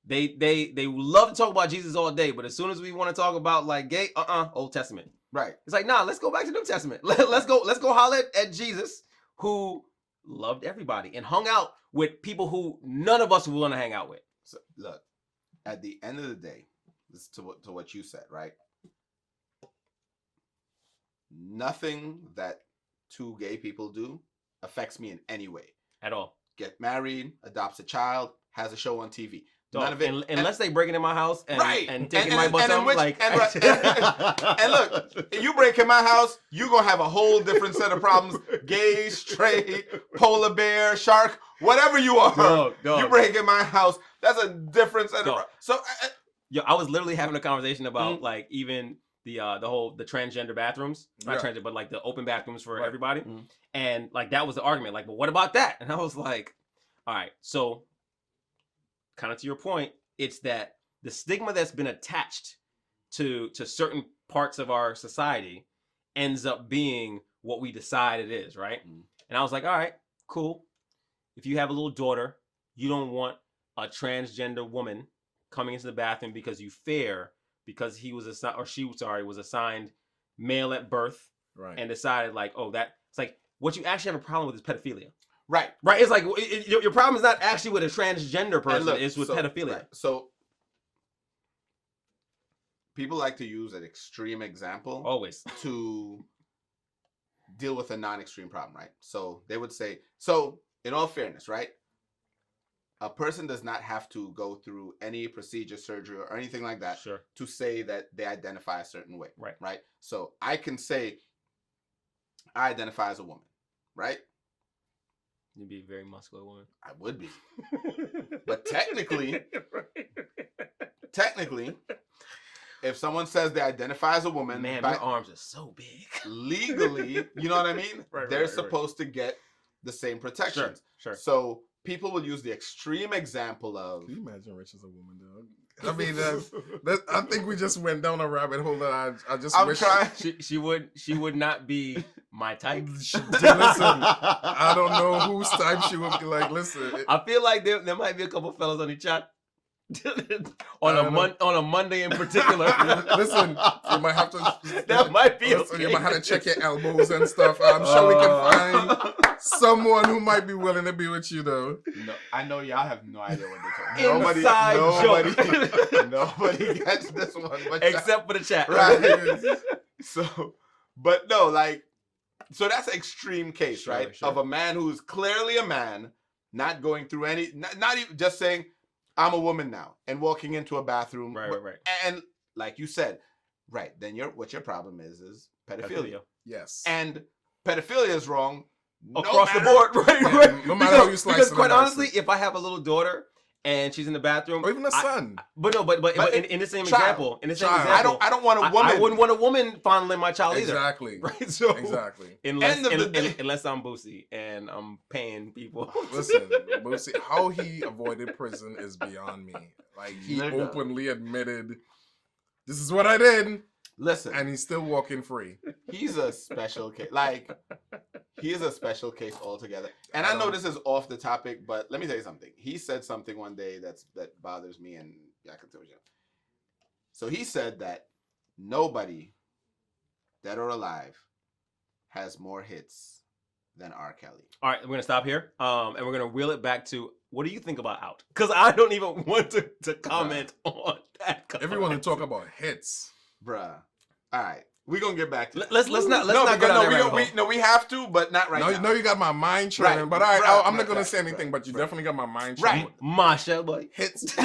They love to talk about Jesus all day, but as soon as we want to talk about, like, gay, Old Testament. Right. It's like, nah, let's go back to New Testament. Let's go holler at Jesus, who... loved everybody and hung out with people who none of us would want to hang out with. So look, at the end of the day, this is to what you said, right? Nothing that 2 gay people do affects me in any way. At all. Get married, adopts a child, has a show on TV. None of it. Unless they break into my house and taking my butt and look, if you break in my house, you're going to have a whole different set of problems. Gay, straight, polar bear, shark, whatever you are. Dog. You break in my house, that's a different set of problems. So, I was literally having a conversation about like even the transgender bathrooms. Not transgender, but like the open bathrooms for everybody. And like that was the argument. Like, but what about that? And I was like, all right, so... kind of to your point, it's that the stigma that's been attached to certain parts of our society ends up being what we decide it is, right? And I was like, all right, cool. If you have a little daughter, you don't want a transgender woman coming into the bathroom because you fear because he was assigned or she was assigned male at birth, and decided like, oh, that it's like what you actually have a problem with is pedophilia. Right. It's like your problem is not actually with a transgender person; it's with pedophilia. Right. So people like to use an extreme example always to deal with a non-extreme problem, right? So they would say, so in all fairness, right? A person does not have to go through any procedure, surgery, or anything like that to say that they identify a certain way. Right. So I can say I identify as a woman, right? You'd be a very muscular woman. I would be. But technically, if someone says they identify as a woman... Man, my arms are so big. Legally, you know what I mean? They're supposed to get the same protections. Sure. So people will use the extreme example of... Can you imagine Rich as a woman, dog? I mean, I think we just went down a rabbit hole that I just wish... She would not be my type. Listen, I don't know whose type she would be like. Listen. I feel like there might be a couple fellas on the chat. on a Monday in particular. Listen, you might have to... That might be okay. You might have to check your elbows and stuff. I'm sure we can find someone who might be willing to be with you, though. No, I know y'all have no idea what they're talking about. Nobody gets this one. Except for the chat. Right. So, but no, like... So that's an extreme case, right? Of a man who's clearly a man, not going through any... Not even just saying... I'm a woman now and walking into a bathroom. Right. And like you said, then what your problem is pedophilia. Yes. And pedophilia is wrong across the board, right? No matter how you slice it. Because quite honestly, if I have a little daughter and she's in the bathroom, or even a son, but in the same example, I don't want a woman. I wouldn't want a woman fondling my child either. Exactly. Right. So exactly. Unless I'm Boosie and I'm paying people. Listen, Boosie, how he avoided prison is beyond me. Like he openly admitted, "This is what I did." Listen, and he's still walking free. He's a special case. Like he is a special case altogether. And I know this is off the topic, but let me tell you something. He said something one day that bothers me, and I can tell you. So he said that nobody, dead or alive, has more hits than R. Kelly. All right, we're gonna stop here, and we're gonna reel it back to what do you think about Out? Because I don't even want to comment on that. Everyone to talk about hits, bruh. All right, we're gonna get back to let's not go down that rabbit hole. We have to, but not right now. No, you got my mind training, but I'm not gonna say anything. But you definitely got my mind training. Right, Masha, boy. Hits.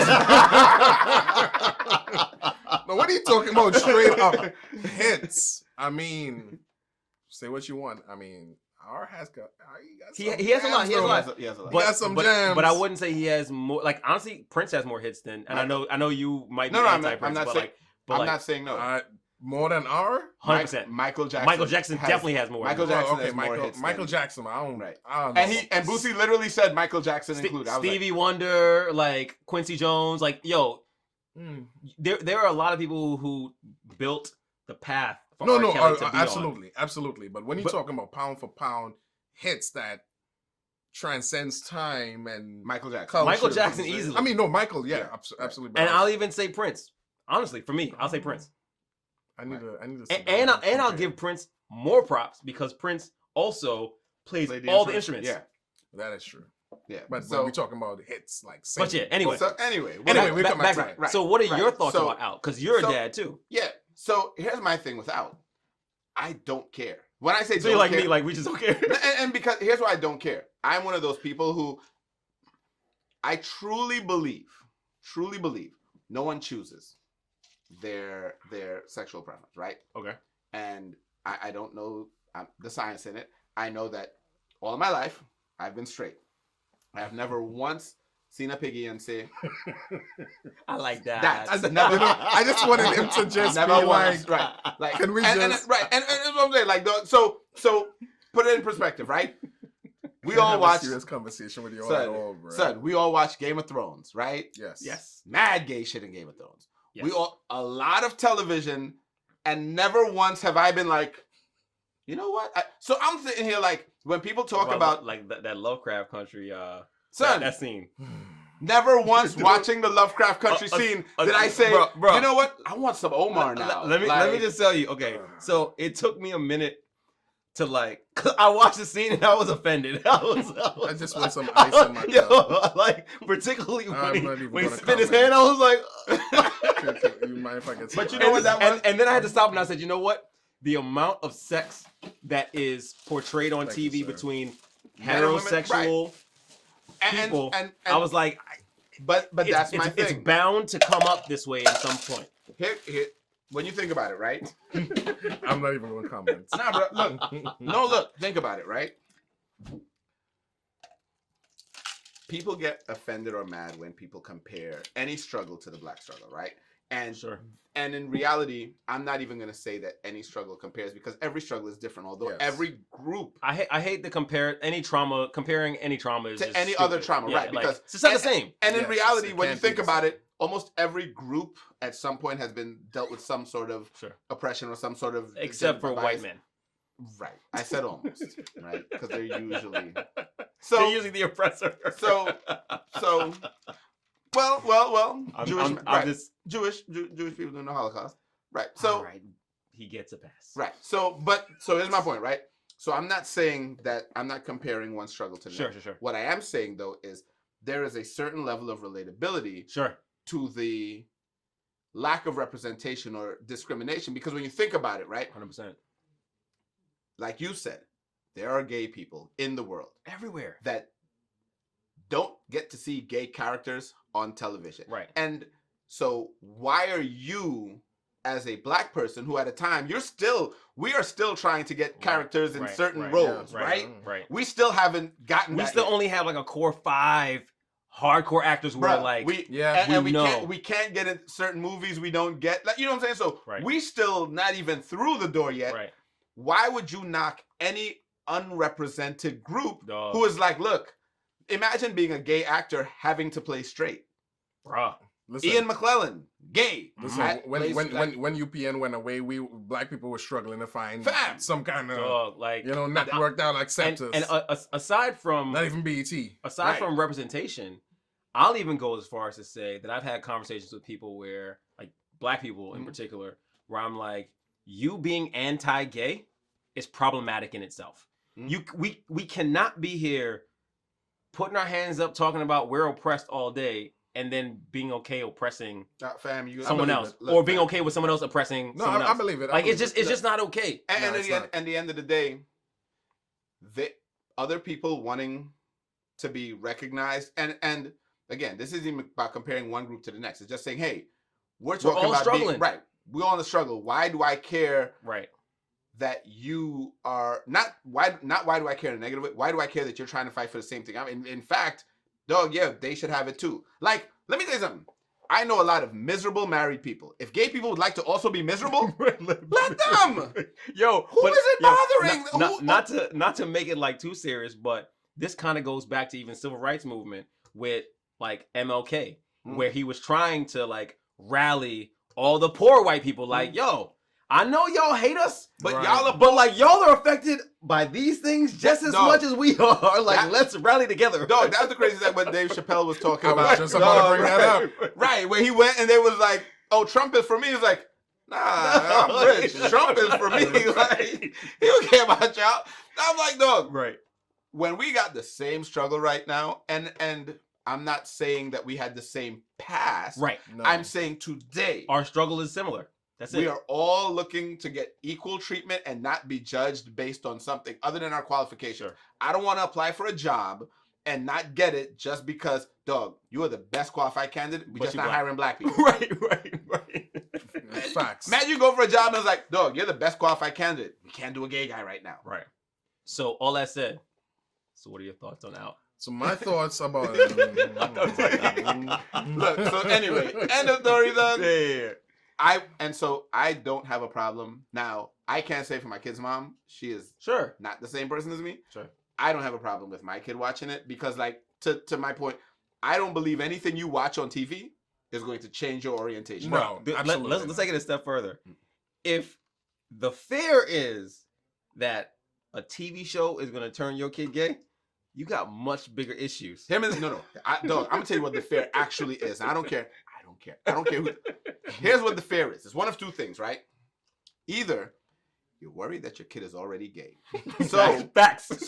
No, what are you talking about? Straight up hits. I mean, say what you want. I mean, R has got. He has a lot. He has a lot. He has a lot. But, he has some jams. But I wouldn't say he has more. Like honestly, Prince has more hits than. And I know you might be anti-Prince. I'm not saying no. More than R? 100%. Michael Jackson. Michael Jackson definitely has more. Michael Jackson has more hits. Michael Jackson. I don't know. And Boosie literally said Michael Jackson included. Stevie Wonder, like Quincy Jones, like there are a lot of people who built the path. For R. Kelly to be absolutely. But when you're talking about pound for pound hits that transcends time and Michael Jackson, culture, Michael Jackson easily. I mean, no, Michael, absolutely. And I'll even say Prince. Honestly, for me, I'll say Prince. I need to. And I'll give Prince more props because Prince also plays all the instruments. Yeah, that is true. Yeah, but when we're talking about hits, like but yeah, anyway. We come back. Right. So what are your thoughts about Out? Because you're a dad too. Yeah. So here's my thing with Out. I don't care. When I say so you're like me, like we just don't care. and because here's why I don't care. I'm one of those people who I truly believe no one chooses their sexual preference, right? Okay. And I don't know the science in it. I know that all my life I've been straight. I have never once seen a piggy and say, I like that. Never, I just wanted him to just never be once, like, like, can we and that's what I'm saying. Like, so put it in perspective, right? We all watch serious conversation with you all, son. We all watch Game of Thrones, right? Yes. Mad gay shit in Game of Thrones. Yes. A lot of television, and never once have I been like, you know what? So I'm sitting here like when people talk about like that Lovecraft Country, son, that scene. Never once watching the Lovecraft Country scene did I say, bro, you know what? I want some Omar now. Let me just tell you. Okay, so it took me a minute to I watched the scene and I was offended. I just want some ice in my cup. Like particularly when he spit his hand, I was like, you mind if I get some but you know what that was? And then I had to stop and I said, you know what? The amount of sex that is portrayed on TV between heterosexual people, and I was like, but that's my thing. It's bound to come up this way at some point. Here, when you think about it, right? I'm not even going to comment. Nah, bro, look, think about it, right? People get offended or mad when people compare any struggle to the black struggle, right? And and in reality, I'm not even going to say that any struggle compares because every struggle is different. Although every group, I hate to comparing any trauma is to any other trauma, right? Because it's not the same. And in reality, when you think about it, almost every group at some point has been dealt with some sort of oppression or some sort of except for white men. Right. I said almost, right? Because they're usually they're usually the oppressor. So well, Jewish people doing the Holocaust. Right. So right. He gets a pass. Right. So here's my point, right? So I'm not saying that I'm not comparing one struggle to the next. Sure. What I am saying though is there is a certain level of relatability to the lack of representation or discrimination because when you think about it, right? 100%. Like you said, there are gay people in the world everywhere that don't get to see gay characters on television. Right. And so why are you as a black person who at a time we are still trying to get characters in certain roles, right? We still haven't gotten we still only have like a core 5 hardcore actors where we can't get in certain movies we don't get. Like, you know what I'm saying? So we still not even through the door yet. Right. Why would you knock any unrepresented group who is like, look, imagine being a gay actor having to play straight. Bruh. Listen, Ian McClellan, gay. Listen, when UPN went away, black people were struggling to find some kind of network that will accept us. And aside from not even BET, aside from representation, I'll even go as far as to say that I've had conversations with people where, like black people in particular, where I'm like, you being anti-gay is problematic in itself. We cannot be here putting our hands up talking about we're oppressed all day and then being okay oppressing someone else, or being okay with someone else oppressing someone else. I believe it. It's just not okay. And at the end of the day, other people wanting to be recognized, and again, this isn't even about comparing one group to the next. It's just saying, hey, we're all about struggling. We're all in the struggle. Why do I care? Right. That you are not why do I care in a negative way? Why do I care that you're trying to fight for the same thing? I mean, in fact, dog, yeah, they should have it too. Like, let me tell you something. I know a lot of miserable married people. If gay people would like to also be miserable, let them. Yo, who is it bothering? Not to make it like too serious, but this kind of goes back to even civil rights movement with like MLK, where he was trying to like rally all the poor white people. Like, yo, I know y'all hate us, but y'all are affected by these things just as much as we are. Like, let's rally together. Dog, that's the crazy thing what Dave Chappelle was talking about. I was just about to bring that up. Right, where he went and they was like, oh, Trump is for me. He's like, nah, I'm rich. Trump is for me. Like, he don't care about y'all. I'm like, dog. Right. When we got the same struggle right now, and I'm not saying that we had the same past. Right. No. I'm saying today. Our struggle is similar. That's it. We are all looking to get equal treatment and not be judged based on something other than our qualification. Sure. I don't want to apply for a job and not get it just because, dog, you are the best qualified candidate. We're just not hiring black people. Right. Facts. Man, you go for a job and it's like, dog, you're the best qualified candidate. We can't do a gay guy right now. Right. So all that said, so what are your thoughts on out? So my thoughts about Look, so anyway, end of story done. Yeah. I don't have a problem. Now, I can't say for my kid's mom, she is not the same person as me. Sure. I don't have a problem with my kid watching it because, like, to my point, I don't believe anything you watch on TV is going to change your orientation. No, let's take it a step further. If the fear is that a TV show is going to turn your kid gay, you got much bigger issues. No. Dog, I'm going to tell you what the fear actually is. I don't care. I don't care who. Here's what the fear is. It's one of two things, right? Either you're worried that your kid is already gay. So, facts. Which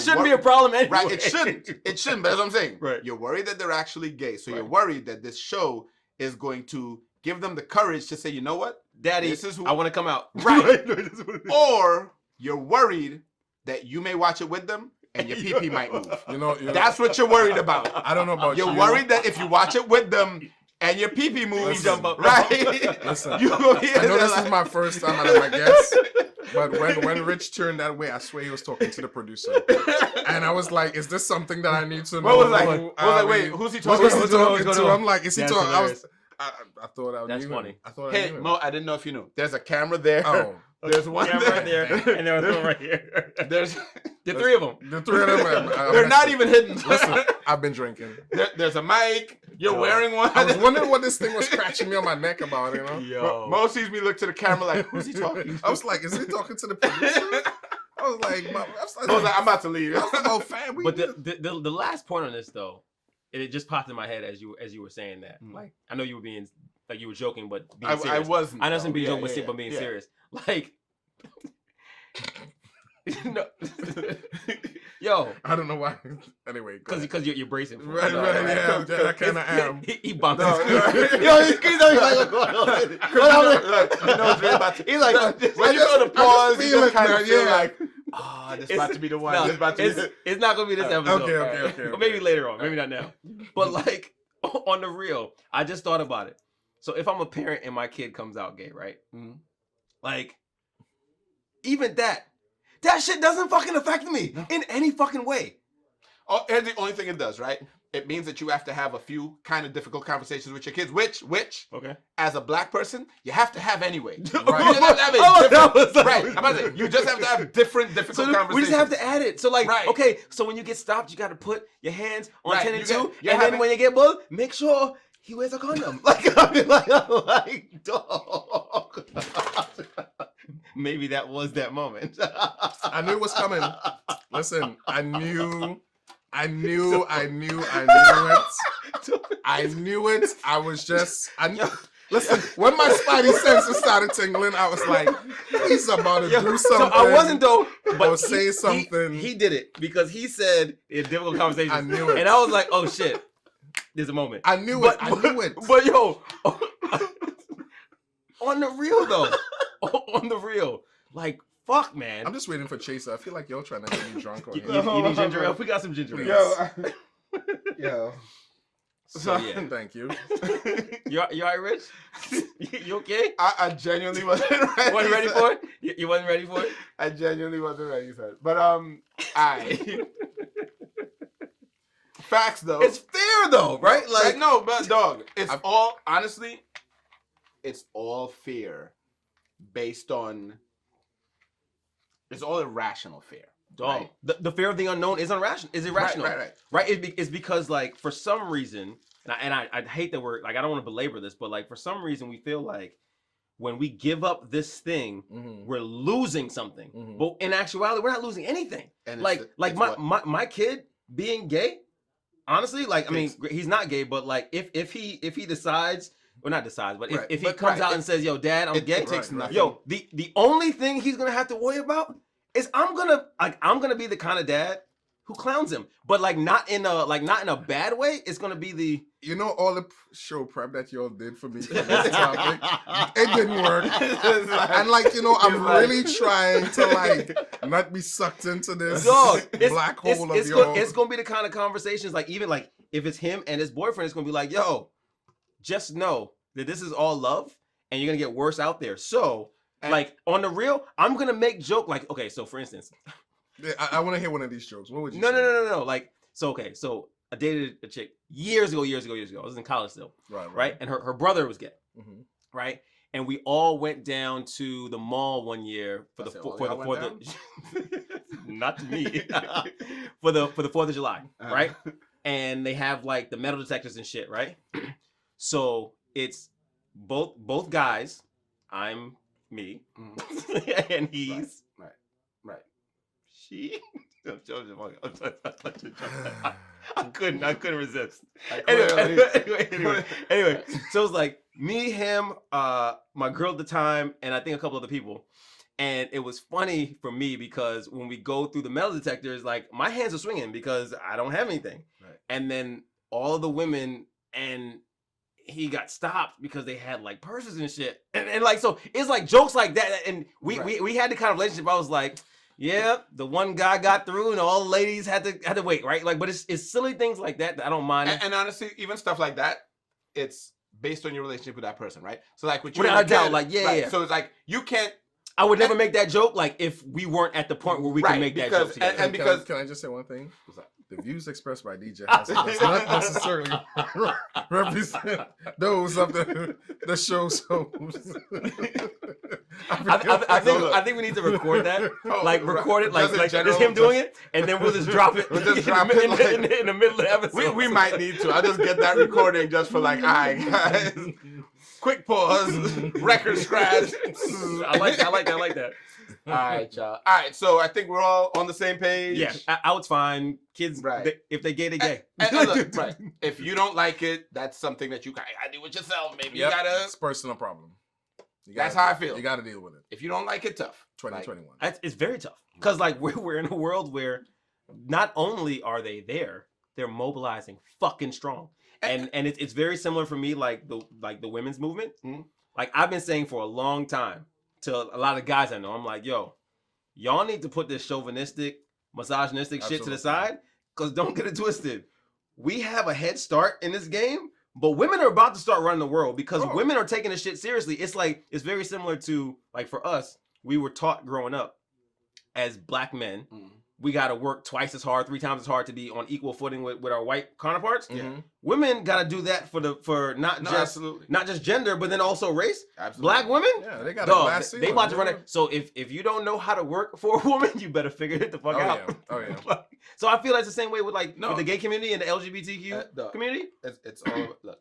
shouldn't be a problem anyway. Right, it shouldn't, but that's what I'm saying. Right. You're worried that they're actually gay. So you're worried that this show is going to give them the courage to say, you know what? Daddy, this is who I want to come out. Right. Or you're worried that you may watch it with them and your pee-pee might move. You know, that's what you're worried about. I don't know about you. You're worried that if you watch it with them and your pee-pee moves, jump up. Right? Listen, I know this is my first time at my guest, but when Rich turned that way, I swear he was talking to the producer. And I was like, is this something that I need to know? Wait, who's he talking to? I'm like, is he talking? I thought I knew. That's funny. Hey, Mo, I didn't know if you knew. There's a camera there. Oh. There's one right there, and there was one right here. There's three of them. The three of them. They're not even hidden. Listen, I've been drinking. There's a mic. You're wearing one. I was wondering what this thing was scratching me on my neck about, you know? Yo. Mo sees me look to the camera like, who's he talking to? I was like, is he talking to the producer? I was like, I'm about to leave. But the last point on this, though, it just popped in my head as you were saying that. Like, I know you were being, like, you were joking, but being serious. I wasn't. I know some being joking, but being serious. Like, no. Yo, I don't know why. Anyway, because you're bracing for right, yeah, I kind of am. He bumped. Yo, he's like, he's like, when you go to pause, you just kind of feel like, this is about to be the one. It's not gonna be this episode. Okay. But maybe later on, maybe not now. But like, on the real, I just thought about it. So if I'm a parent and my kid comes out gay, right? Mm-hmm. Like, even that shit doesn't fucking affect me in any fucking way. And the only thing it does, right? it means that you have to have a few kind of difficult conversations with your kids, which, okay, as a black person, you have to have anyway. Right. You just have to have right. I'm about to say, you just have to have different difficult conversations. We just have to add it. So like, okay, so when you get stopped, you got to put your hands on 10 and 2, and then when you get bugged, make sure he wears a condom. Like, I mean, like, dog. Maybe that was that moment. I knew it was coming. Listen, I knew it. I knew it. I was just, listen, when my spidey senses started tingling, I was like, he's about to do something. So I wasn't though, but say something. He did it because he said in difficult conversations. I knew it. And I was like, oh shit, there's a moment. I knew it. But yo, on the real though, on the real, like, fuck, man. I'm just waiting for Chaser. I feel like y'all trying to get me drunk. You need ginger ale? We got some ginger ale. Yo. So yeah, thank you. You all right, Rich? You okay? I genuinely wasn't ready. Wasn't ready for it? You wasn't ready for it? I genuinely wasn't ready for it. But facts though. It's fair though, right? Like no, but dog, it's all honestly, it's all fear based on. It's all irrational fear. Dog. Right? The fear of the unknown is irrational. Right. It's because like for some reason, and I hate that we're like I don't want to belabor this, but like for some reason we feel like when we give up this thing, we're losing something. But in actuality, we're not losing anything. And my kid being gay, honestly, like I mean he's not gay, but like if he decides. Well, not decides, but if he comes out and says, "Yo, Dad, I'm gay," yo, the only thing he's gonna have to worry about is I'm gonna be the kind of dad who clowns him, but like not in a bad way. It's gonna be all the show prep that y'all did for me for this topic, it didn't work. And I'm really trying to like not be sucked into this black hole of y'all. It's gonna be the kind of conversations like even like if it's him and his boyfriend, it's gonna be like, "Yo, just know that this is all love and you're gonna get worse out there." So, like, on the real, I'm gonna make joke like, okay, so for instance. I want to hear one of these jokes. What would you say? No. Like, so I dated a chick years ago. I was in college still. Right? And her brother was gay. Right? And we all went down to the mall one year for the 4th not to me. for the 4th of July. Right? And they have like the metal detectors and shit, right? So it's both guys. I'm me, and he's right. She. I couldn't resist. Anyway. So it's like me, him, my girl at the time, and I think a couple other people. And it was funny for me because when we go through the metal detectors, like my hands are swinging because I don't have anything. Right. And then all of the women and he got stopped because they had like purses and shit. And like, so it's like jokes like that. And we had the kind of relationship. I was like, yeah, the one guy got through and all the ladies had to wait. Right. Like, but it's silly things like that I don't mind. And honestly, even stuff like that, it's based on your relationship with that person. Right. So like with you, without a doubt, like, yeah. So it's like, you can't, I would never make that joke like if we weren't at the point where we can make that joke together. And because can I just say one thing? The views expressed by DJ Hassan does not necessarily represent those of the show's hosts. I think we need to record that. Record it like just him doing it, and then we'll just drop it. In the middle of the episode. We might need to. I'll just get that recording just for like, all right, guys. Quick pause, record scratch. I like that. All right, y'all. All right, so I think we're all on the same page. Yeah, out's fine. Kids, if they gay, they gay. And look, right. If you don't like it, that's something that you gotta deal with yourself. Maybe you gotta. It's a personal problem. That's how I feel. You gotta deal with it. If you don't like it, tough. 2021. It's very tough because like we're in a world where not only are they there, they're mobilizing fucking strong. And it's very similar for me, like the women's movement. Mm-hmm. Like I've been saying for a long time to a lot of guys I know, I'm like, yo, y'all need to put this chauvinistic, misogynistic shit to the side, because don't get it twisted. We have a head start in this game, but women are about to start running the world because women are taking this shit seriously. It's like, it's very similar to, like for us, we were taught growing up as black men we got to work twice as hard, 3 times as hard to be on equal footing with our white counterparts. Mm-hmm. Women got to do that for not just gender, but then also race. Absolutely. Black women, they got a glass ceiling. They about to run it. So if you don't know how to work for a woman, you better figure it the fuck out. Yeah. Oh yeah. So I feel like it's the same way with with the gay community and the LGBTQ community. It's all look.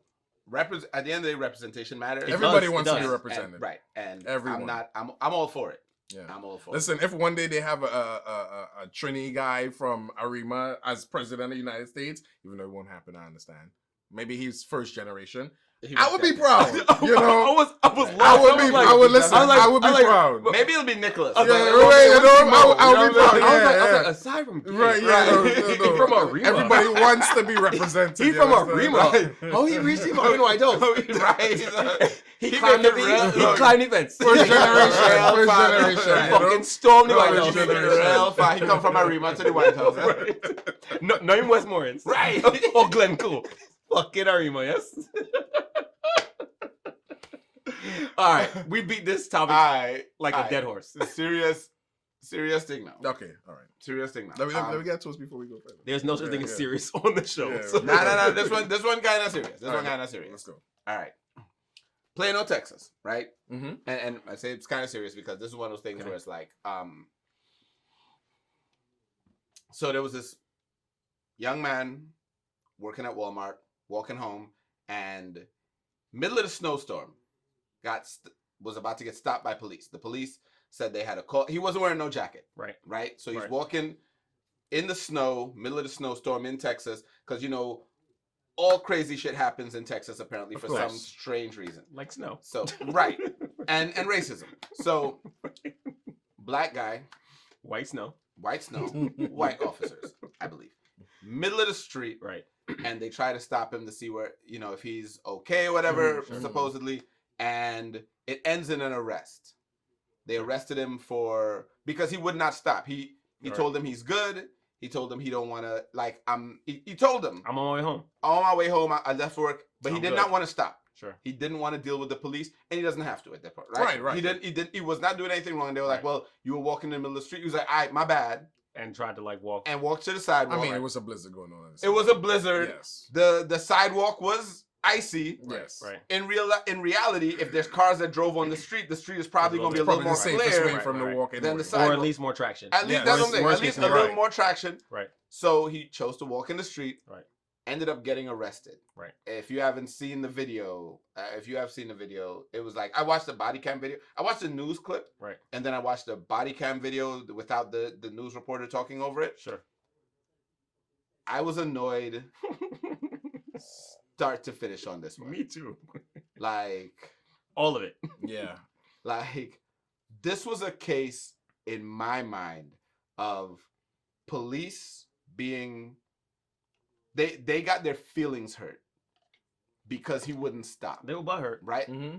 At the end of the day, representation matters. Everybody wants to be represented, right? And everyone. I'm all for it. Yeah. I'm all for Listen, if one day they have a Trini guy from Arima as president of the United States, even though it won't happen, I understand. Maybe he's first generation. I would be proud. You know, I would be proud. Maybe it'll be Nicholas. I would be proud. I was like, aside from he's from Arima. Everybody wants to be represented. He's from Arima. Oh, he reached him. No, I don't. Right. He climbed the fence. First generation. Fucking stormed the White House. Real fine. He come from Arima to the White House. Not in Westmoreland. Right. Or Glencoe. Fucking Arima, yes. All right, we beat this topic like a dead horse. Serious thing now. Okay, all right. Serious thing now. Let me get to us before we go further. There's no such thing as serious on the show. No. This one kind of serious. Let's go. All right. Plano, Texas, right? Mm-hmm. And I say it's kind of serious because this is one of those things where it's like, so there was this young man working at Walmart, walking home, and middle of the snowstorm, was about to get stopped by police. The police said they had a call. He wasn't wearing no jacket. Right. So he's walking in the snow, middle of the snowstorm in Texas, because all crazy shit happens in Texas apparently for some strange reason. Like snow. So right. and racism. So black guy, white snow, white officers, I believe. Middle of the street. Right. And they try to stop him to see where, if he's okay or whatever, supposedly. And it ends in an arrest. They arrested him because he would not stop. He told them he's good. He told them he don't want to, he told them. I'm on my way home. On my way home, I left work, but he did not want to stop. Sure. He didn't want to deal with the police, and he doesn't have to at that point, right? Right. He was not doing anything wrong. They were like, well, you were walking in the middle of the street. He was like, all right, my bad. And tried to walk. And walked to the sidewalk. I mean, it was a blizzard going on. It was a blizzard. Yes. The sidewalk was icy. Yes. Right. In reality, if there's cars that drove on the street is probably going to be a little more clear from the walk than the sidewalk. Or at least more traction. At least that's what I'm saying. At least a little more traction. Right. So he chose to walk in the street. Right. Ended up getting arrested. Right. If you haven't seen the video, it was like I watched the body cam video. I watched the news clip. Right. And then I watched the body cam video without the news reporter talking over it. Sure. I was annoyed start to finish on this one. Me too. All of it. Yeah. This was a case in my mind of police being they got their feelings hurt because he wouldn't stop. They were butthurt. Right? Mm-hmm.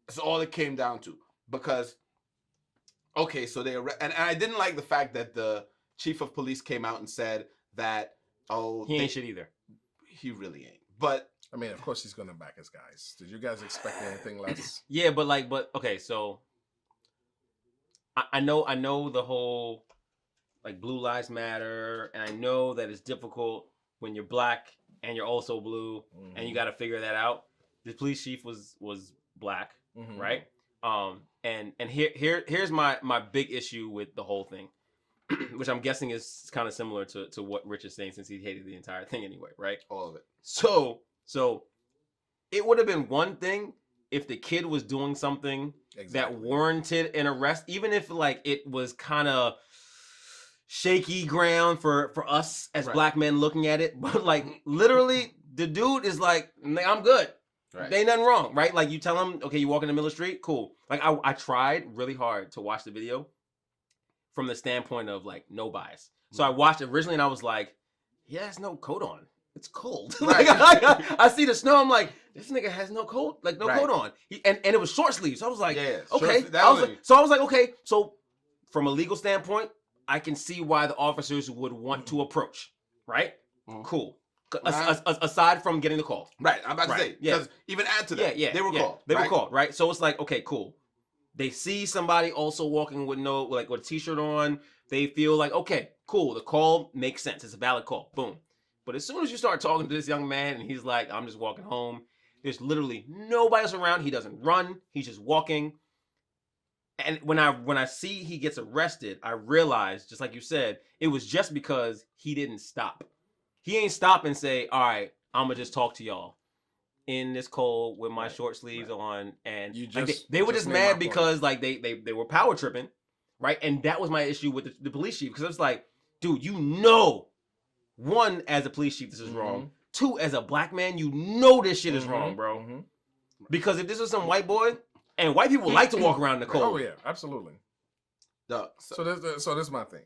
That's all it came down to. Because so and I didn't like the fact that the chief of police came out and said that he ain't shit either. He really ain't. But I mean, of course he's gonna back his guys. Did you guys expect anything less? Yeah, but okay, so I know the whole Blue Lives Matter, and I know that it's difficult when you're black and you're also blue, and you got to figure that out. The police chief was black, right? And here's my big issue with the whole thing, which I'm guessing is kind of similar to what Rich is saying, since he hated the entire thing anyway, right? All of it. So it would have been one thing if the kid was doing something that warranted an arrest, even if it was kind of shaky ground for us as black men looking at it, but literally the dude is I'm good. Right. There ain't nothing wrong, right? You tell him, okay, you walk in the middle of the street, cool. I tried really hard to watch the video from the standpoint of no bias. So I watched it originally and I was like, yeah, there's no coat on. It's cold. Right. I see the snow. I'm like, this nigga has no coat, coat on. And it was short sleeves. So I was like, okay. So I was like, okay. So from a legal standpoint, I can see why the officers would want to approach, right? Cool. Aside from getting the call. Right, I'm about to say. Because even add to that, they were called. They were called, right? So it's okay, cool. They see somebody also walking with with a t-shirt on. They feel okay, Cool. The call makes sense. It's a valid call. Boom. But as soon as you start talking to this young man and he's like, I'm just walking home, there's literally nobody else around. He doesn't run. He's just walking. And when I see he gets arrested, I realize, just like you said, it was just because he didn't stop. He ain't stop and say, all right, I'm going to just talk to y'all in this cold with my short sleeves on. And they were just mad because like they were power tripping, right? And that was my issue with the police chief. Because it's like, dude, you know, one, as a police chief, this is wrong. Two, as a black man, you know this shit is wrong, bro. Because if this was some white boy, and white people like to walk around in the cold. Oh yeah, absolutely. So this is my thing.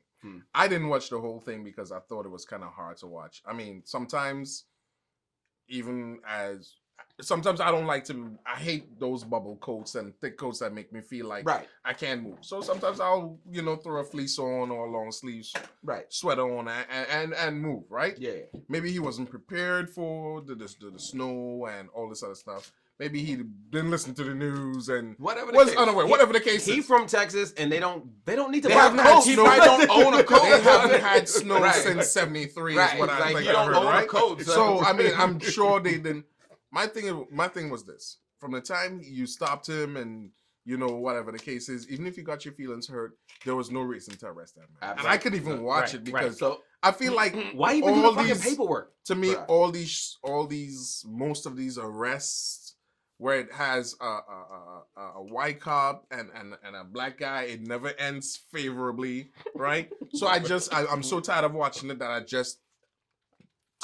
I didn't watch the whole thing because I thought it was kind of hard to watch. I mean, sometimes I don't like to. I hate those bubble coats and thick coats that make me feel like I can't move. So sometimes I'll throw a fleece on or a long sleeves sweater on and move. Right? Yeah. Maybe he wasn't prepared for the snow and all this other stuff. Maybe he didn't listen to the news and was unaware. Whatever the case is. He's from Texas and they don't need to buy a coat. He probably don't own a coat. They haven't had snow since '73 is what I think I heard. Right? Coat, so I mean, I'm sure they didn't. My thing was this: from the time you stopped him and whatever the case is, even if you got your feelings hurt, there was no reason to arrest that man. Absolutely. And I couldn't even watch it because I feel like why even do the fucking paperwork? To me, all these most of these arrests where it has a white cop and a black guy, it never ends favorably, right? So I'm so tired of watching it that I just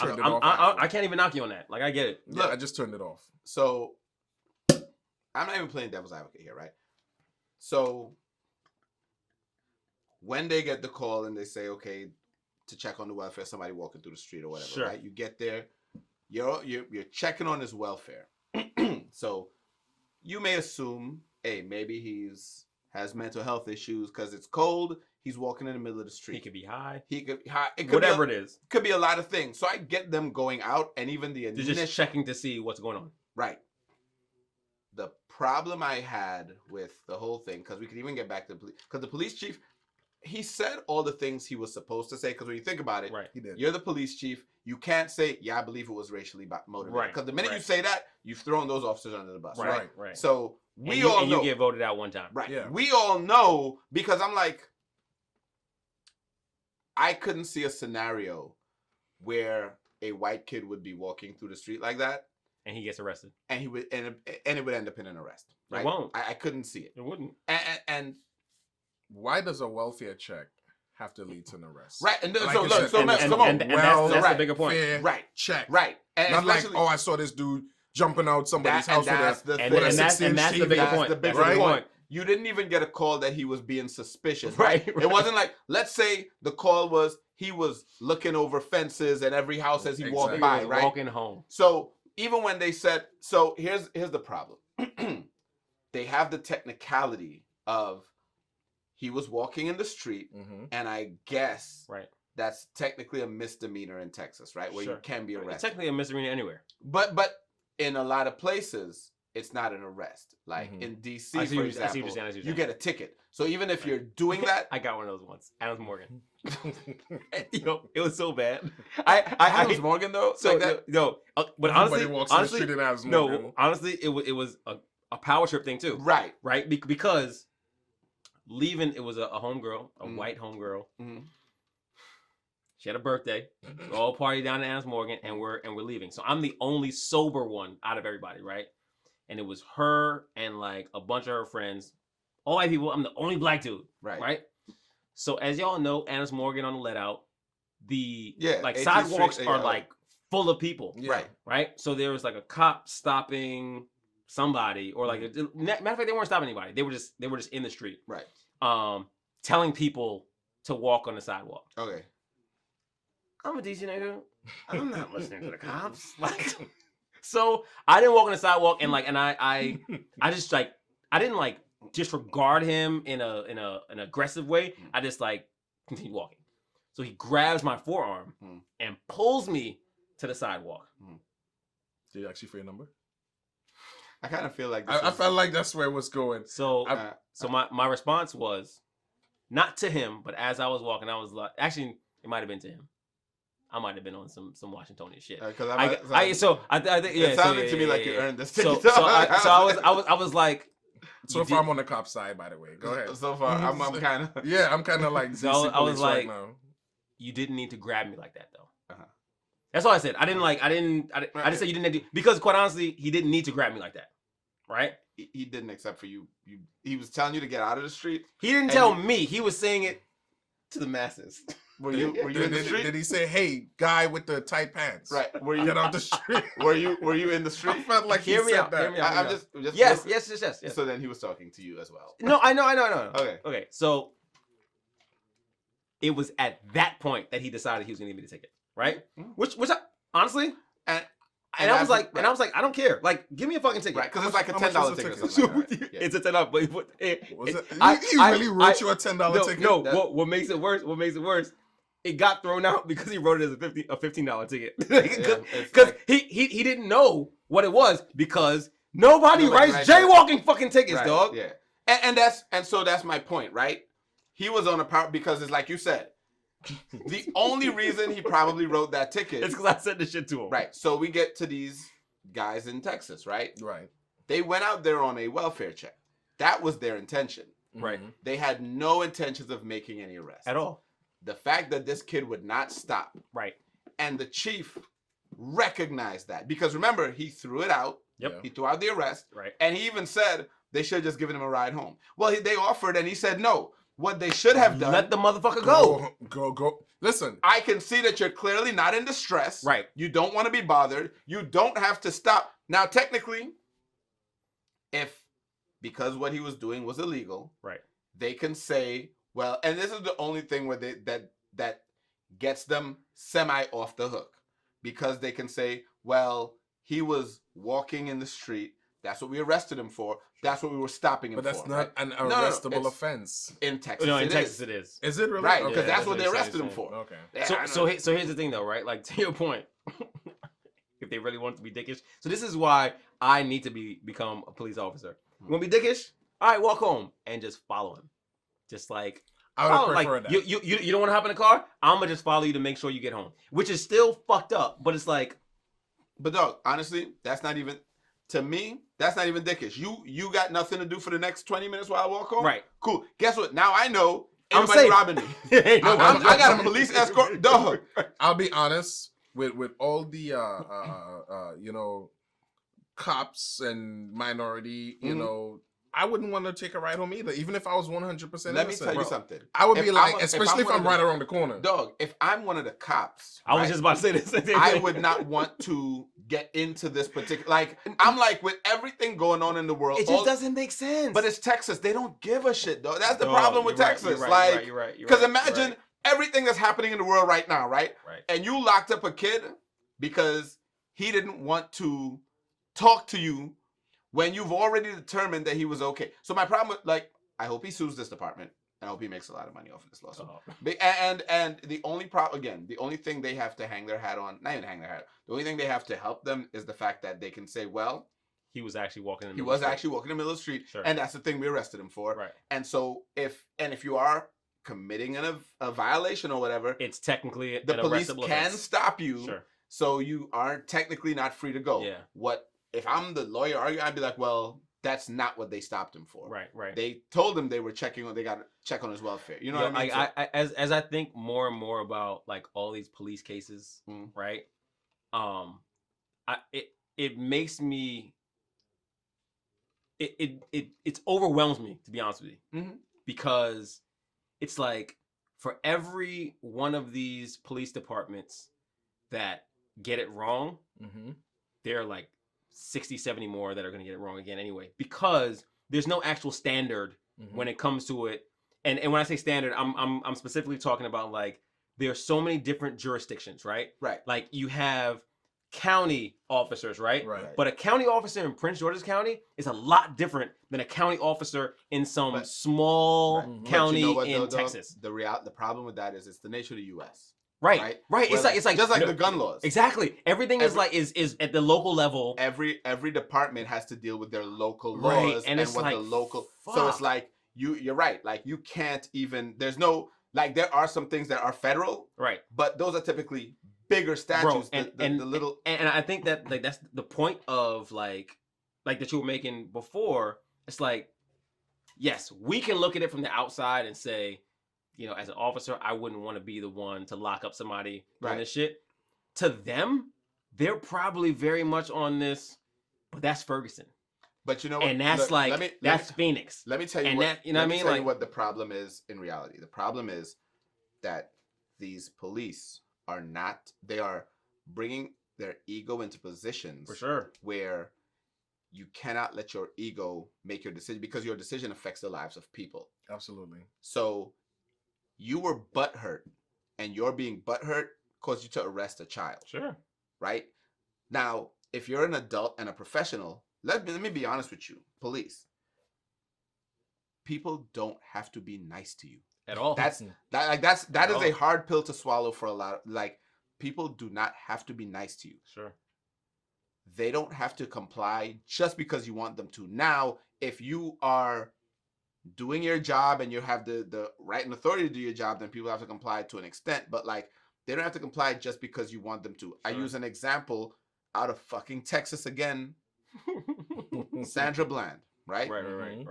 turned it off. I can't even knock you on that. Like, I get it. Yeah, I just turned it off. So I'm not even playing devil's advocate here, right? So when they get the call and they say, okay, to check on the welfare, somebody walking through the street or whatever, right? You get there, you're checking on his welfare. So you may assume, hey, maybe has mental health issues because it's cold. He's walking in the middle of the street. He could be high. It could whatever it is. Could be a lot of things. So I get them going out and even they're just checking to see what's going on. Right. The problem I had with the whole thing, because we could even get back to the police, because the police chief, he said all the things he was supposed to say. Because when you think about it, he did. You're the police chief. You can't say, yeah, I believe it was racially motivated. Because the minute you say that, you've thrown those officers under the bus. Right. So we all know. You get voted out one time. Right. Yeah. We all know because I'm like, I couldn't see a scenario where a white kid would be walking through the street like that. And he gets arrested. And it would end up in an arrest. Right? It won't. I couldn't see it. It wouldn't. And why does a welfare check have to lead to an arrest? Right. And like come on. And that's the bigger point. Right. Check. Right. And not like, I saw this dude jumping out somebody's house with a 16-inch that's the bigger point. That's the bigger point. You didn't even get a call that he was being suspicious. Right. It wasn't like, let's say the call was he was looking over fences at every house as he walked by, right? Walking home. So even when they said, so here's the problem. They have the technicality of he was walking in the street, and I guess that's technically a misdemeanor in Texas, right? Where you can be arrested. It's technically a misdemeanor anywhere. But in a lot of places, it's not an arrest. Like in DC, for example, you get a ticket. So even if you're doing that, I got one of those once. Adams Morgan. It was so bad. Adams Morgan though. So like that? No, but honestly, honestly, it was a power trip thing too. Right. Because leaving, it was a homegirl, a white homegirl. She had a birthday. We all party down at Adams Morgan, and we're leaving. So I'm the only sober one out of everybody, right? And it was her and like a bunch of her friends, all white people. I'm the only black dude, right? So as y'all know, Adams Morgan on the let out, sidewalks are like full of people, right? So there was like a cop stopping somebody, or like matter of fact, they weren't stopping anybody. They were just in the street, right? Telling people to walk on the sidewalk. Okay. I'm a DC nigga. I'm not listening to the cops. Like, so I didn't walk on the sidewalk, and I just like, I didn't like disregard him in an aggressive way. I just like continue walking. So he grabs my forearm and pulls me to the sidewalk. Did he ask you for your number? I kind of feel like I felt like that's where it was going. So my response was not to him, but as I was walking, I was like, actually, It might have been to him. I might have been on some Washingtonian shit. I think it sounded to me like you earned this ticket. I was like. So far, I'm on the cop side. By the way, go ahead. So far, I'm kind of. Yeah, I'm kind of like. So I was like, right now. You didn't need to grab me like that, though. That's all I said. I just said you didn't need to, because quite honestly, he didn't need to grab me like that, right? He didn't, except for you. He was telling you to get out of the street. He didn't tell me. He was saying it to the masses. Were you in the street? Did he say, "Hey, guy with the tight pants"? Right. Were you get out the street? Were you in the street? I felt like hear he me said out. that. Hear me out. I'm just yes. So then he was talking to you as well. No, I know. Okay. So it was at that point that he decided he was gonna give me the ticket, right? Mm-hmm. Which honestly, and I was like, I don't care. Like, give me a fucking ticket. Right, because it's like a $10 ticket. Or something like that. It's a $10. But he really wrote you a $10 ticket. No, what makes it worse? It got thrown out because he wrote it as a $15 ticket. Because he didn't know what it was, because nobody writes jaywalking fucking tickets, dog. Yeah, and so that's my point, right? He was on a power, because it's like you said. The only reason he probably wrote that ticket is because I said this shit to him. Right. So we get to these guys in Texas, right? Right. They went out there on a welfare check. That was their intention. Right. They had no intentions of making any arrests. At all. The fact that this kid would not stop. Right. And the chief recognized that. Because remember, he threw it out. Yep. He threw out the arrest. Right. And he even said they should have just given him a ride home. Well, they offered and he said no. What they should have done. Let the motherfucker go. Go. Listen. I can see that you're clearly not in distress. Right. You don't want to be bothered. You don't have to stop. Now, technically, because what he was doing was illegal, right, they can say, well, and this is the only thing where that gets them semi off the hook, because they can say, well, he was walking in the street. That's what we arrested him for. That's what we were stopping him for. But that's not an arrestable offense. In Texas, no, in Texas it is. Is it really? Right, because that's what they arrested him for. Okay. Yeah, so here's the thing, though, right? Like, to your point, if they really want to be dickish. So this is why I need to become a police officer. You want to be dickish? All right, walk home and just follow him. Just like, I would prefer that. You don't want to hop in the car? I'm going to just follow you to make sure you get home. Which is still fucked up, but it's like. But dog, honestly, that's not even... To me, that's not even dickish. You got nothing to do for the next 20 minutes while I walk home? Right. Cool. Guess what? Now I know everybody robbing me. I got a police escort. Dog. I'll be honest, with all the cops and minority, you know, I wouldn't want to take a ride home either, even if I was 100% innocent. Let me tell you something. I would be like, especially if I'm right around the corner. Dog, if I'm one of the cops, I was just about to say this. I would not want to get into this particular, like, I'm like, with everything going on in the world. It just doesn't make sense. But it's Texas. They don't give a shit, dog. That's the problem with Texas. You're right. Because imagine everything that's happening in the world right now, right? And you locked up a kid because he didn't want to talk to you when you've already determined that he was okay. So my problem with, like, I hope he sues this department. And I hope he makes a lot of money off of this lawsuit. And the only problem, again, the only thing they have to hang their hat on, not even hang their hat, the only thing they have to help them is the fact that they can say, well, he was actually walking in the middle of the middle of the street. Sure. And that's the thing we arrested him for. Right. And so if you are committing a violation or whatever, it's technically the police can stop you. Sure. So you are technically not free to go. Yeah. What if I'm the lawyer arguing, I'd be like, well, that's not what they stopped him for. Right. They told him they were they got to check on his welfare. You know what I mean? As I think more and more about like all these police cases, right? It makes me it overwhelms me, to be honest with you, because it's like for every one of these police departments that get it wrong, they're like 60, 70 more that are going to get it wrong again anyway, because there's no actual standard when it comes to it. And when I say standard, I'm specifically talking about like there are so many different jurisdictions, right? Right. Like you have county officers, right? Right. But a county officer in Prince George's County is a lot different than a county officer in some small county in Texas. The problem with that is it's the nature of the U.S. Right. It's like just like the gun laws. Exactly. Everything is at the local level. Every department has to deal with their local laws and it's what like, the local. fuck. So it's like you're right. Like you can't even. There's no Like there are some things that are federal, right? But those are typically bigger statutes. Bro, and the little and I think that like that's the point of like that you were making before. It's like, yes, we can look at it from the outside and say, you know, as an officer, I wouldn't want to be the one to lock up somebody doing this shit. To them, they're probably very much on this, but that's Ferguson. But you know what? And that's that's Phoenix. Let me tell you what, you know what I mean? Tell you what the problem is in reality. The problem is that these police are not, they are bringing their ego into positions for sure where you cannot let your ego make your decision, because your decision affects the lives of people. Absolutely. So you were butthurt, and your being butthurt caused you to arrest a child. Sure. Right? Now, if you're an adult and a professional, let me be honest with you, police. People don't have to be nice to you at all. That is a hard pill to swallow for a lot of, like, people do not have to be nice to you. Sure. They don't have to comply just because you want them to. Now, if you are doing your job and you have the right and authority to do your job, then people have to comply to an extent. But like, they don't have to comply just because you want them to. Sure. I use an example out of fucking Texas again. Sandra Bland, right? Right.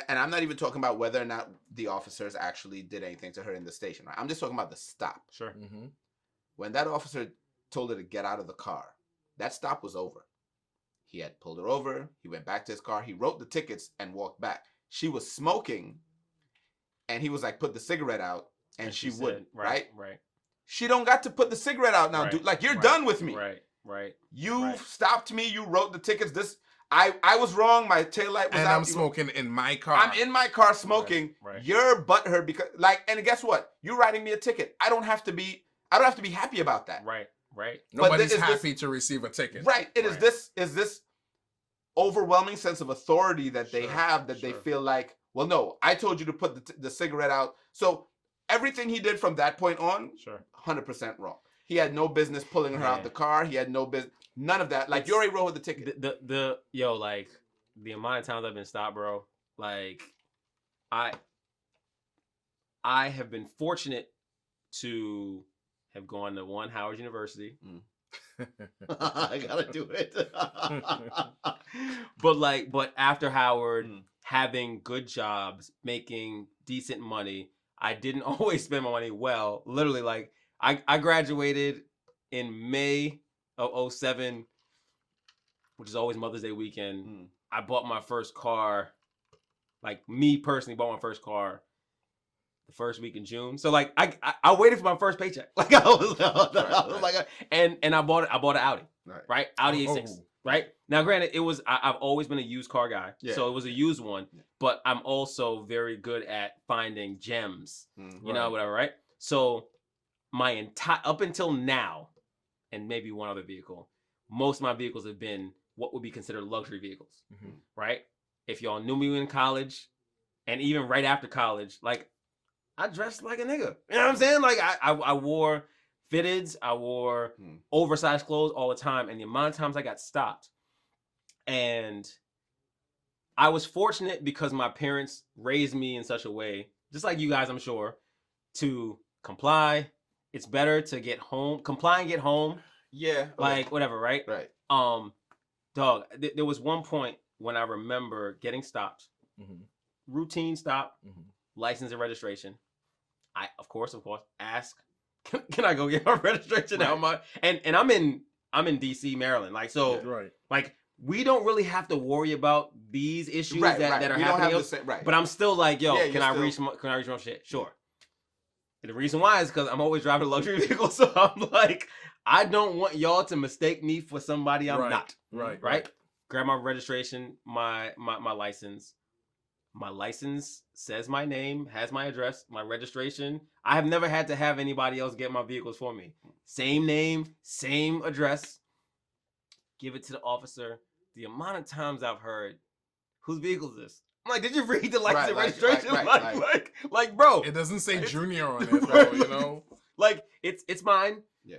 And I'm not even talking about whether or not the officers actually did anything to her in the station, right? I'm just talking about the stop. Sure. Mm-hmm. When that officer told her to get out of the car, that stop was over. He had pulled her over. He went back to his car. He wrote the tickets and walked back. She was smoking, and he was like, put the cigarette out, and she wouldn't, right? Right. She don't got to put the cigarette out now, dude. Like, you're done with me. Right. You stopped me. You wrote the tickets. I was wrong. My taillight was out. And I'm smoking in my car. I'm in my car smoking. Right. You're butthurt because, like, and guess what? You're writing me a ticket. I don't have to be happy about that. Right. Nobody's happy to receive a ticket. Right. It is this overwhelming sense of authority that they have, that they feel like, well, no, I told you to put the cigarette out. So everything he did from that point on, 100% wrong. He had no business pulling her out the car. He had no business, none of that. Like, you already wrote the ticket. Like, the amount of times I've been stopped, bro. Like, I have been fortunate to have gone to Howard University. I gotta do it. But after Howard, having good jobs, making decent money, I didn't always spend my money well. Literally, like, I graduated in May of 2007, which is always Mother's Day weekend. I bought my first car, like, me personally bought my first car the first week in June. So like I waited for my first paycheck. Like I was like, and I bought an Audi, right? Audi A6, right? Now, granted, I've always been a used car guy, so it was a used one. But I'm also very good at finding gems, you know, whatever, right? So my entire up until now, and maybe one other vehicle, most of my vehicles have been what would be considered luxury vehicles, right? If y'all knew me in college, and even right after college, like, I dressed like a nigga. You know what I'm saying? Like, I wore fitteds, I wore oversized clothes all the time, and the amount of times I got stopped. And I was fortunate because my parents raised me in such a way, just like you guys, I'm sure, to comply. It's better to comply and get home. Yeah. Like, whatever, right? Right. Dog, there was one point when I remember getting stopped. Routine stop, license and registration. I, of course, ask, can I go get my registration out? And I'm in DC, Maryland. Like, so, like, we don't really have to worry about these issues that are happening. But I'm still like, yo, can I reach my shit? Sure. And the reason why is because I'm always driving a luxury vehicle. So I'm like, I don't want y'all to mistake me for somebody I'm not. Right. Grab my registration, my license. My license says my name, has my address, my registration. I have never had to have anybody else get my vehicles for me. Same name, same address. Give it to the officer. The amount of times I've heard, whose vehicle is this? I'm like, did you read the license and registration? Like, bro. It doesn't say Junior on it, though, you know? Like, it's mine. Yeah.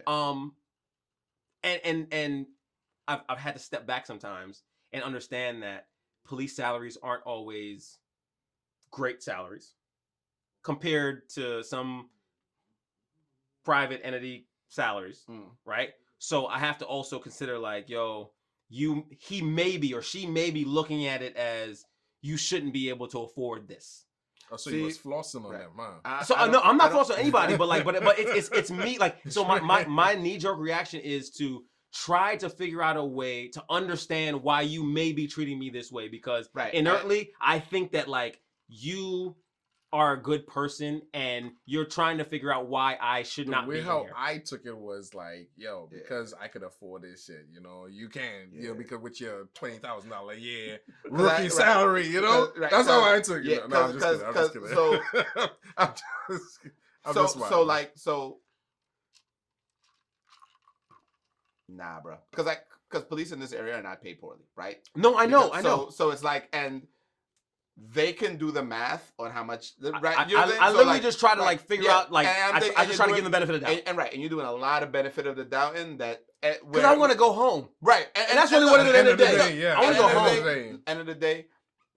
And I've had to step back sometimes and understand that police salaries aren't always great salaries compared to some private entity salaries, right? So I have to also consider like, yo, he may be or she may be looking at it as you shouldn't be able to afford this. Oh, so you was flossing on that, man. I'm not flossing on anybody, but it's me. Like, so my knee-jerk reaction is to try to figure out a way to understand why you may be treating me this way, because inertly I think that like you are a good person and you're trying to figure out why I should not be how here. I took it was like, yo, because I could afford this shit, you know, you can, you know, because with your $20,000 a year rookie salary, you know, that's how I took it. No, I'm just kidding. Nah, bro. Because police in this area are not paid poorly, right? No, I know. So it's like, and they can do the math on how much. Right? I literally just try to like figure out like I just try to give them the benefit of the doubt. And you're doing a lot of benefit of the doubt in that. Because I want to go home. Right. And that's really what it is at the end of the day. Yeah. I want to go home. End of the day,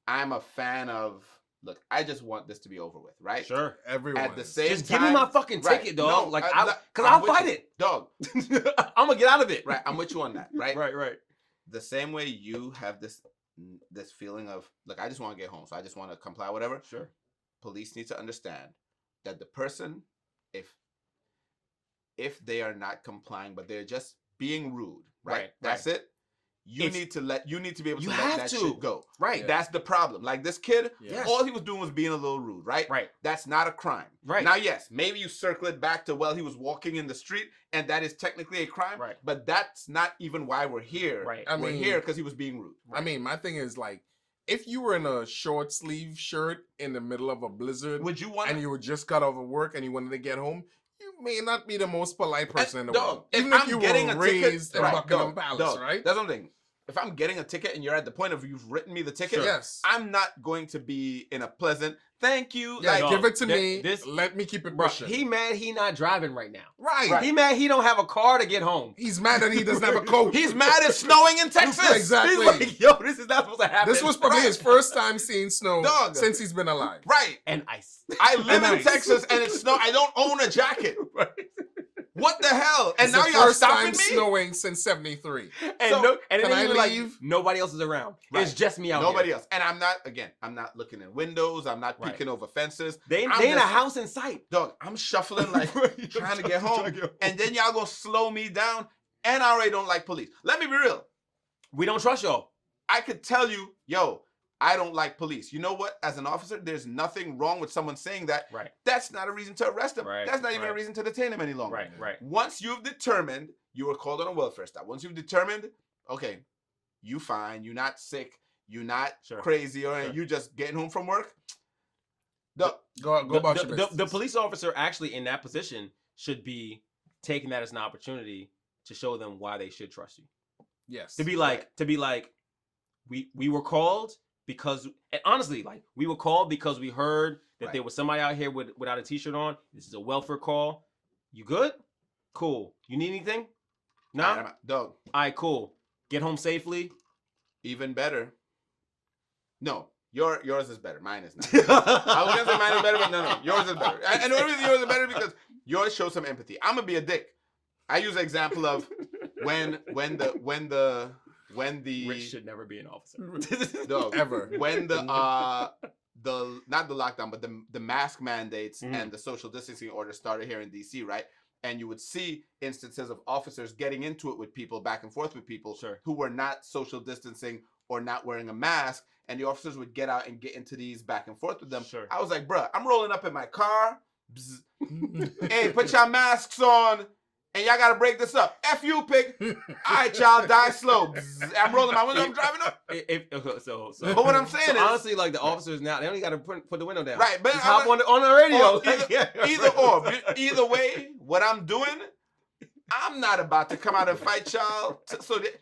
I'm a fan of. Look, I just want this to be over with, right? Sure. Everyone. At the same time, just give me my fucking ticket, dog. No, like, because I'll fight it, dog. I'm gonna get out of it. Right. I'm with you on that. Right. Right. The same way you have this feeling of, look, I just want to get home, so I just want to comply, whatever. Sure. Police need to understand that the person, if they are not complying, but they're just being rude, right? That's it. You need to be able to let that shit go. Right. That's the problem. Like this kid, all he was doing was being a little rude, right? Right. That's not a crime. Right. Now, yes, maybe you circle it back to, well, he was walking in the street and that is technically a crime. Right. But that's not even why we're here. Right. We're here because he was being rude. Right. I mean, my thing is like, if you were in a short sleeve shirt in the middle of a blizzard, would you want? And you were just got off of work and you wanted to get home, you may not be the most polite person in the world. Even if you were raised in Buckingham Palace, right? That's one thing. If I'm getting a ticket and you're at the point of you've written me the ticket, I'm not going to be in a pleasant, thank you. Yeah, like, give it to me. Let me keep it pushing. He mad he not driving right now. Right. He mad he don't have a car to get home. He's mad that he doesn't have a coat. He's mad it's snowing in Texas. Exactly. He's like, yo, this is not supposed to happen. This was probably his first time seeing snow since he's been alive. Right. And ice. I live in Texas and it's snow. I don't own a jacket. Right. What the hell? And now y'all stopping me? Snowing since '73. And can I leave? Like, nobody else is around. Right. It's just me out here. Nobody else. And I'm not looking in windows. I'm not peeking over fences. They ain't a house in sight. Dog, I'm shuffling like trying to get home. And then y'all gonna slow me down. And I already don't like police. Let me be real. We don't trust y'all. I could tell you, yo, I don't like police. You know what? As an officer, there's nothing wrong with someone saying that. Right. That's not a reason to arrest him. Right. That's not even a reason to detain him any longer. Right. Once you've determined you were called on a welfare stop, once you've determined, okay, you fine, you're not sick, you're not crazy, or you just getting home from work. Go about your business. The police officer actually in that position should be taking that as an opportunity to show them why they should trust you. Yes. To be like, we were called because, and honestly, like we were called because we heard that there was somebody out here without a t-shirt on. This is a welfare call. You good? Cool. You need anything? Nah? Dog. All right, cool. Get home safely. Even better. No, yours is better. Mine is not. I was gonna say mine is better, but no, yours is better. And the only reason yours is better because yours shows some empathy. I'm gonna be a dick. I use the example of when the Rich should never be an officer. No, ever. When the not the lockdown, but the mask mandates and the social distancing order started here in DC, right? And you would see instances of officers getting into it with people, back and forth with people who were not social distancing or not wearing a mask, and the officers would get out and get into these back and forth with them. I was like, bruh, I'm rolling up in my car. Hey, put your masks on. And y'all gotta break this up. F you, pig. All right, y'all, die slow. I'm rolling my window. I'm driving up. But what I'm saying is, honestly, like the officers now, they only gotta put the window down. Right, but just hop on the radio. Either way, what I'm doing, I'm not about to come out and fight y'all.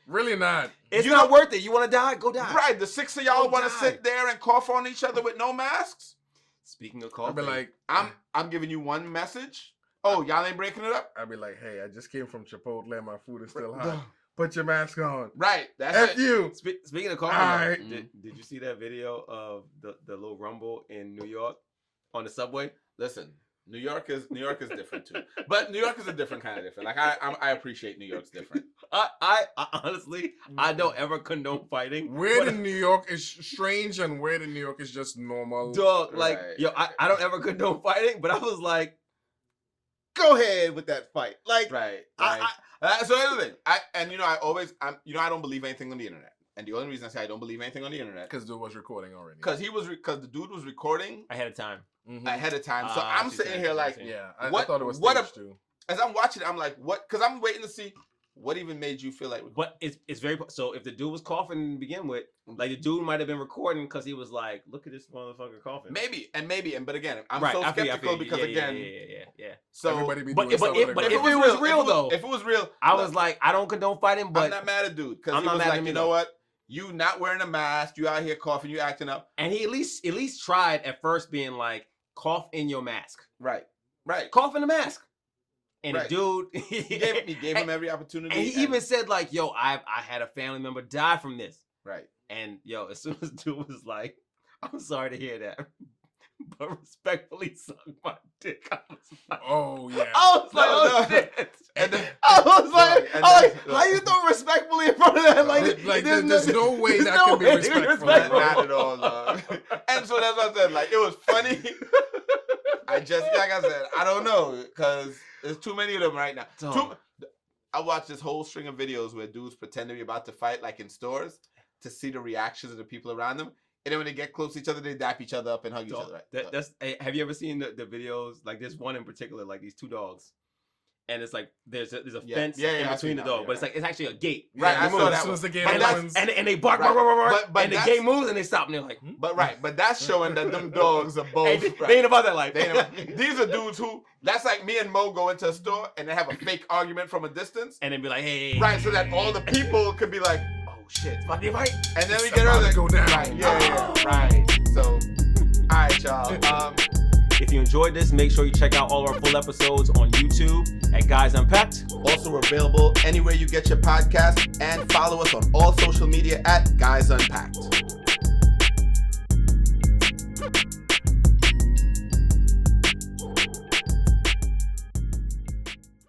Really not. It's not worth it. You want to die? Go die. Right. The six of y'all want to sit there and cough on each other with no masks. Speaking of coughing, I'd be like, I'm giving you one message. Oh, y'all ain't breaking it up? I'd be like, hey, I just came from Chipotle. My food is still hot. put your mask on. Right. That's F you. Speaking of coughing, did you see that video of the little rumble in New York on the subway? Listen, New York is different too, but New York is a different kind of different. Like I appreciate New York's different. I honestly, I don't ever condone fighting. Weird in New York is strange, and weird in New York is just normal. Dog, like I don't ever condone fighting, but I was like, go ahead with that fight, like right. So here's the thing, I don't believe anything on the internet. And the only reason I say I don't believe anything on the internet, because the dude was recording already. Because the dude was recording ahead of time. So I'm sitting here like, I thought it was staged too. As I'm watching it, I'm like, what? Because I'm waiting to see what even made you feel like. But it's very so. If the dude was coughing to begin with, like the dude might have been recording because he was like, look at this motherfucker coughing. Maybe, but again, I'm so skeptical because yeah. So, everybody be but doing if it was real though, if it was real, I was like, I don't condone fighting, but I'm not mad at dude because he was like, you know what? You not wearing a mask, you out here coughing, you acting up. And he at least tried at first being like, cough in your mask. Right. Cough in the mask. And the dude he gave him every opportunity. And he even said like, yo, I had a family member die from this. Right. And yo, as soon as dude was like, I'm sorry to hear that, but respectfully suck my dick. I was like, oh yeah. I was like, shit. And then, I was like, how you throw respectfully in front of that? Like there's no way that can be respectful. Not at all. And so that's what I said. Like, it was funny. I said, I don't know, because there's too many of them right now. I watched this whole string of videos where dudes pretend to be about to fight, like in stores, to see the reactions of the people around them. And then when they get close to each other, they dap each other up and hug each other. Right? Have you ever seen the videos? Like there's one in particular, like these two dogs. And it's like there's a fence in between the dogs, but it's like it's actually a gate. Right, I saw that. As soon as the gate opens, and they bark, and the gate moves, and they stop, and they're like, but that's showing that them dogs are both. They ain't about that life. These are dudes who. That's like me and Mo go into a store and they have a fake argument from a distance, and then be like, hey, right, so that all the people could be like, oh shit, it's about to be right, and then we get to go down. Right, right. So, all right, y'all. If you enjoyed this, make sure you check out all our full episodes on YouTube at Guys Unpacked. Also available anywhere you get your podcast, and follow us on all social media at Guys Unpacked.